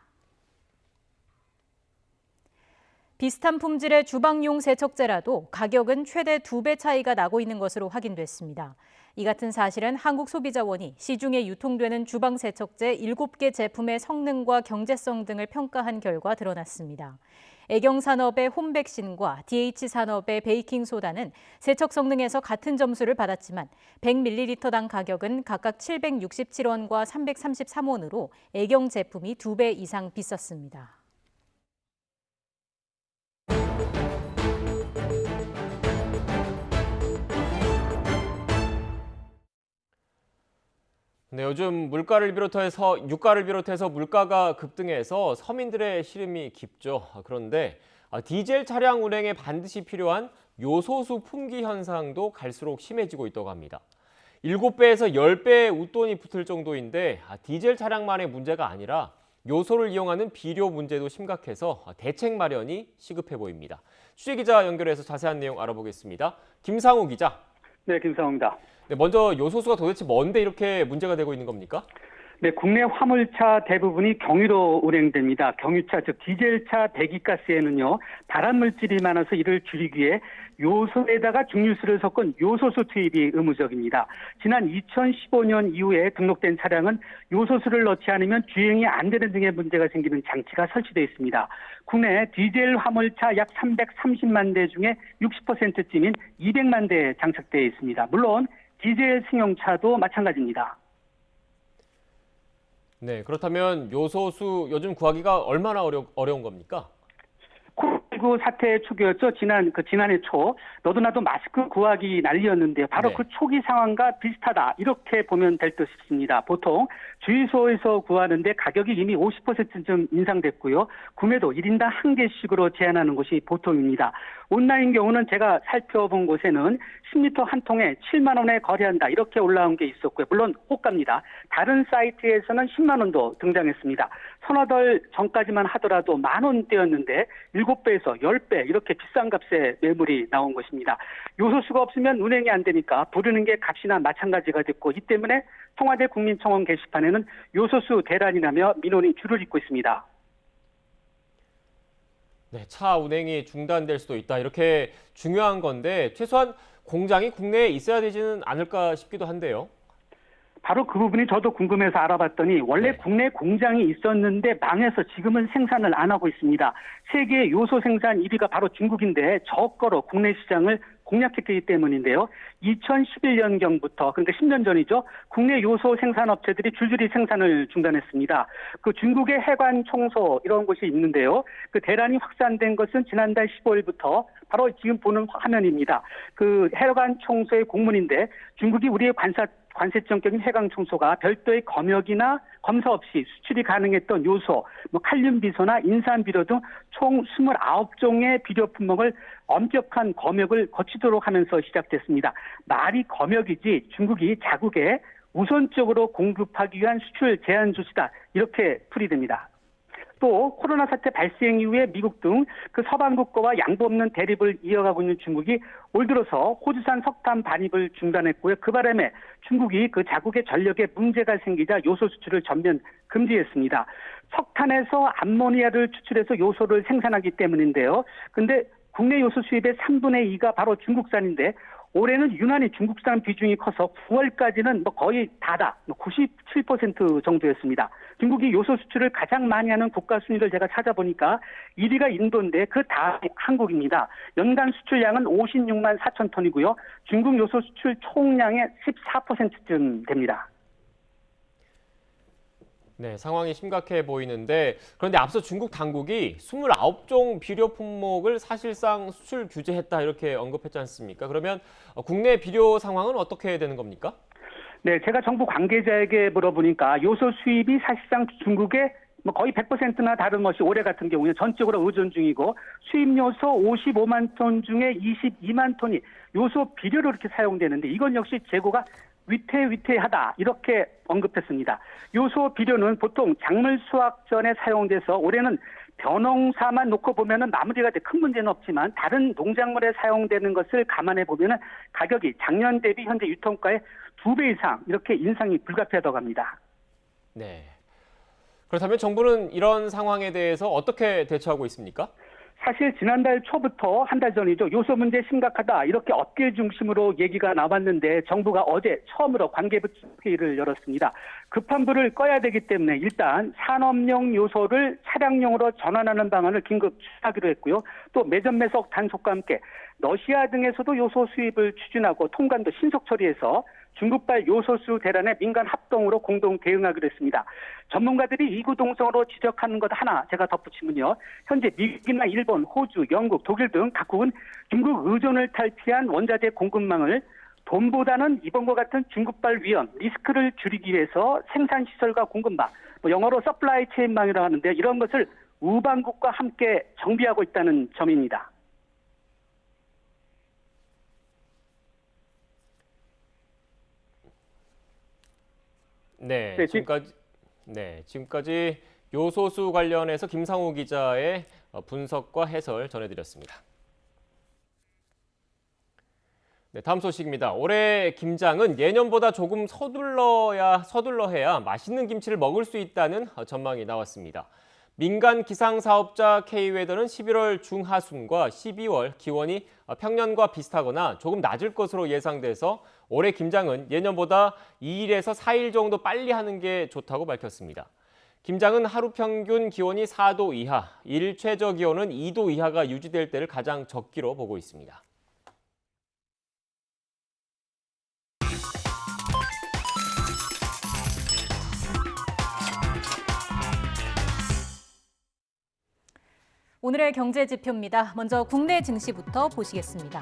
비슷한 품질의 주방용 세척제라도 가격은 최대 2배 차이가 나고 있는 것으로 확인됐습니다. 이 같은 사실은 한국소비자원이 시중에 유통되는 주방 세척제 7개 제품의 성능과 경제성 등을 평가한 결과 드러났습니다. 애경산업의 홈백신과 DH산업의 베이킹소다는 세척 성능에서 같은 점수를 받았지만 100ml당 가격은 각각 767원과 333원으로 애경 제품이 2배 이상 비쌌습니다. 네, 요즘 유가를 비롯해서 물가가 급등해서 서민들의 시름이 깊죠. 그런데 디젤 차량 운행에 반드시 필요한 요소수 품귀 현상도 갈수록 심해지고 있다고 합니다. 7배에서 10배의 웃돈이 붙을 정도인데 디젤 차량만의 문제가 아니라 요소를 이용하는 비료 문제도 심각해서 대책 마련이 시급해 보입니다. 취재기자 연결해서 자세한 내용 알아보겠습니다. 김상우 기자. 네, 김상우입니다. 네, 먼저 요소수가 도대체 뭔데 이렇게 문제가 되고 있는 겁니까? 네, 국내 화물차 대부분이 경유로 운행됩니다. 경유차, 즉 디젤차 배기가스에는요, 발암물질이 많아서 이를 줄이기 위해 요소에다가 증류수를 섞은 요소수 투입이 의무적입니다. 지난 2015년 이후에 등록된 차량은 요소수를 넣지 않으면 주행이 안 되는 등의 문제가 생기는 장치가 설치되어 있습니다. 국내 디젤 화물차 약 330만 대 중에 60%쯤인 200만 대에 장착되어 있습니다. 물론 디젤 승용차도 마찬가지입니다. 네, 그렇다면 요소수 요즘 구하기가 얼마나 어려운 겁니까? 코로나19 사태 초기였죠. 지난해 초 너도 나도 마스크 구하기 난리였는데요. 바로 그 초기 상황과 비슷하다 이렇게 보면 될 듯 싶습니다. 보통 주유소에서 구하는데 가격이 이미 50%쯤 인상됐고요. 구매도 1인당 1개씩으로 제한하는 것이 보통입니다. 온라인 경우는 제가 살펴본 곳에는 10리터 한 통에 7만 원에 거래한다 이렇게 올라온 게 있었고요. 물론 호가입니다. 다른 사이트에서는 10만 원도 등장했습니다. 서너 달 전까지만 하더라도 만 원대였는데 7배에서 10배 이렇게 비싼 값에 매물이 나온 것입니다. 요소수가 없으면 운행이 안 되니까 부르는 게 값이나 마찬가지가 됐고 이 때문에 청와대 국민청원 게시판에는 요소수 대란이라며 민원이 줄을 잇고 있습니다. 네, 차 운행이 중단될 수도 있다. 이렇게 중요한 건데 최소한 공장이 국내에 있어야 되지는 않을까 싶기도 한데요. 바로 그 부분이 저도 궁금해서 알아봤더니 원래 국내 공장이 있었는데 망해서 지금은 생산을 안 하고 있습니다. 세계 요소 생산 1위가 바로 중국인데 저거로 국내 시장을 공략했기 때문인데요. 2011년경부터 그러니까 10년 전이죠. 국내 요소 생산업체들이 줄줄이 생산을 중단했습니다. 그 중국의 해관 청소 이런 곳이 있는데요. 그 대란이 확산된 것은 지난달 15일부터 바로 지금 보는 화면입니다. 그 해관 청소의 공문인데 중국이 우리의 관세청적인 해관 청소가 별도의 검역이나 검사 없이 수출이 가능했던 요소, 칼륨 비소나 인산 비료 등 총 29종의 비료 품목을 엄격한 검역을 거치도록 하면서 시작됐습니다. 말이 검역이지 중국이 자국에 우선적으로 공급하기 위한 수출 제한 조치다, 이렇게 풀이됩니다. 또 코로나 사태 발생 이후에 미국 등 그 서방국가와 양보 없는 대립을 이어가고 있는 중국이 올 들어서 호주산 석탄 반입을 중단했고요. 그 바람에 중국이 그 자국의 전력에 문제가 생기자 요소 수출을 전면 금지했습니다. 석탄에서 암모니아를 추출해서 요소를 생산하기 때문인데요. 근데 국내 요소 수입의 3분의 2가 바로 중국산인데 올해는 유난히 중국산 비중이 커서 9월까지는 거의 다다 97% 정도였습니다. 중국이 요소 수출을 가장 많이 하는 국가 순위를 제가 찾아보니까 1위가 인도인데 그 다음이 한국입니다. 연간 수출량은 56만 4천 톤이고요. 중국 요소 수출 총량의 14%쯤 됩니다. 네, 상황이 심각해 보이는데 그런데 앞서 중국 당국이 29종 비료 품목을 사실상 수출 규제했다 이렇게 언급했지 않습니까? 그러면 국내 비료 상황은 어떻게 되는 겁니까? 네, 제가 정부 관계자에게 물어보니까 요소 수입이 사실상 중국의 거의 100%나 다름없이 올해 같은 경우는 전적으로 의존 중이고 수입 요소 55만 톤 중에 22만 톤이 요소 비료로 이렇게 사용되는데 이건 역시 재고가 위태위태하다, 이렇게 언급했습니다. 요소 비료는 보통 작물 수확 전에 사용돼서 올해는 벼농사만 놓고 보면은 마무리가 돼 큰 문제는 없지만 다른 농작물에 사용되는 것을 감안해 보면은 가격이 작년 대비 현재 유통가의 2배 이상 이렇게 인상이 불가피하다고 합니다. 네. 그렇다면 정부는 이런 상황에 대해서 어떻게 대처하고 있습니까? 사실 지난달 초부터 한 달 전이죠. 요소 문제 심각하다, 이렇게 업계 중심으로 얘기가 나왔는데 정부가 어제 처음으로 관계부처 회의를 열었습니다. 급한 불을 꺼야 되기 때문에 일단 산업용 요소를 차량용으로 전환하는 방안을 긴급 추진하기로 했고요. 또 매점 매석 단속과 함께 러시아 등에서도 요소 수입을 추진하고 통관도 신속 처리해서 중국발 요소수 대란에 민간 합동으로 공동 대응하기로 했습니다. 전문가들이 이구동성으로 지적하는 것 하나 제가 덧붙이면요. 현재 미국이나 일본, 호주, 영국, 독일 등 각국은 중국 의존을 탈피한 원자재 공급망을 돈보다는 이번과 같은 중국발 위험, 리스크를 줄이기 위해서 생산시설과 공급망, 영어로 서플라이 체인망이라고 하는데 이런 것을 우방국과 함께 정비하고 있다는 점입니다. 네, 지금까지 요소수 관련해서 김상우 기자의 분석과 해설 전해드렸습니다. 네, 다음 소식입니다. 올해 김장은 예년보다 조금 서둘러 해야 맛있는 김치를 먹을 수 있다는 전망이 나왔습니다. 민간 기상사업자 K웨더는 11월 중하순과 12월 기온이 평년과 비슷하거나 조금 낮을 것으로 예상돼서 올해 김장은 예년보다 2일에서 4일 정도 빨리 하는 게 좋다고 밝혔습니다. 김장은 하루 평균 기온이 4도 이하, 일 최저 기온은 2도 이하가 유지될 때를 가장 적기로 보고 있습니다. 오늘의 경제 지표입니다. 먼저 국내 증시부터 보시겠습니다.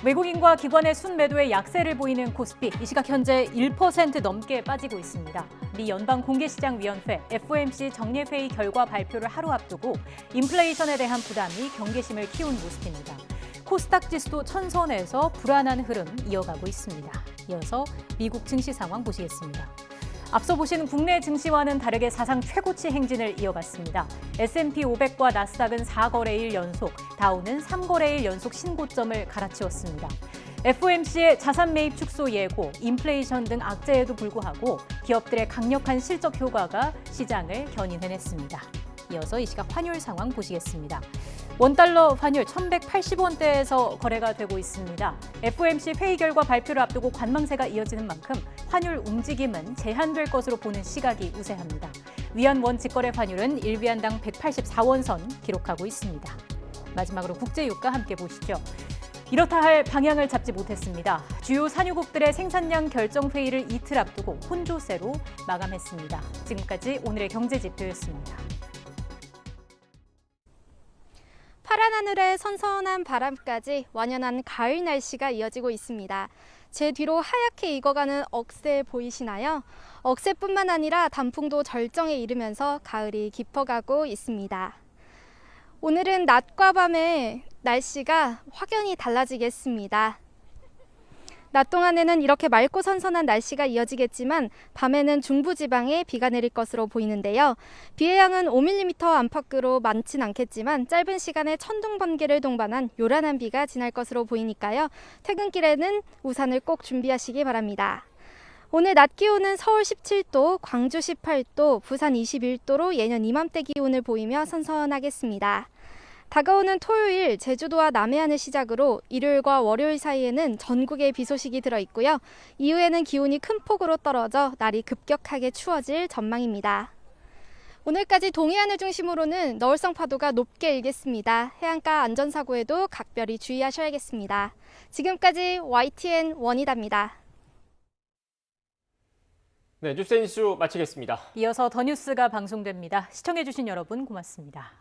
외국인과 기관의 순매도에 약세를 보이는 코스피, 이 시각 현재 1% 넘게 빠지고 있습니다. 미 연방공개시장위원회 FOMC 정례회의 결과 발표를 하루 앞두고 인플레이션에 대한 부담이 경계심을 키운 모습입니다. 코스닥 지수도 천선에서 불안한 흐름 이어가고 있습니다. 이어서 미국 증시 상황 보시겠습니다. 앞서 보신 국내 증시와는 다르게 사상 최고치 행진을 이어갔습니다. S&P 500과 나스닥은 4거래일 연속, 다우는 3거래일 연속 신고점을 갈아치웠습니다. FOMC의 자산 매입 축소 예고, 인플레이션 등 악재에도 불구하고 기업들의 강력한 실적 효과가 시장을 견인해냈습니다. 이어서 이 시각 환율 상황 보시겠습니다. 원달러 환율 1,180원대에서 거래가 되고 있습니다. FOMC 회의 결과 발표를 앞두고 관망세가 이어지는 만큼 환율 움직임은 제한될 것으로 보는 시각이 우세합니다. 위안 원 직거래 환율은 1위안당 184원 선 기록하고 있습니다. 마지막으로 국제유가 함께 보시죠. 이렇다 할 방향을 잡지 못했습니다. 주요 산유국들의 생산량 결정 회의를 이틀 앞두고 혼조세로 마감했습니다. 지금까지 오늘의 경제지표였습니다. 파란 하늘에 선선한 바람까지 완연한 가을 날씨가 이어지고 있습니다. 제 뒤로 하얗게 익어가는 억새 보이시나요? 억새뿐만 아니라 단풍도 절정에 이르면서 가을이 깊어가고 있습니다. 오늘은 낮과 밤의 날씨가 확연히 달라지겠습니다. 낮 동안에는 이렇게 맑고 선선한 날씨가 이어지겠지만 밤에는 중부지방에 비가 내릴 것으로 보이는데요. 비의 양은 5mm 안팎으로 많진 않겠지만 짧은 시간에 천둥 번개를 동반한 요란한 비가 지날 것으로 보이니까요. 퇴근길에는 우산을 꼭 준비하시기 바랍니다. 오늘 낮 기온은 서울 17도, 광주 18도, 부산 21도로 예년 이맘때 기온을 보이며 선선하겠습니다. 다가오는 토요일 제주도와 남해안을 시작으로 일요일과 월요일 사이에는 전국에 비 소식이 들어있고요. 이후에는 기온이 큰 폭으로 떨어져 날이 급격하게 추워질 전망입니다. 오늘까지 동해안을 중심으로는 너울성 파도가 높게 일겠습니다. 해안가 안전사고에도 각별히 주의하셔야겠습니다. 지금까지 YTN 원이다입니다. 네, 뉴스 마치겠습니다. 이어서 더 뉴스가 방송됩니다. 시청해주신 여러분 고맙습니다.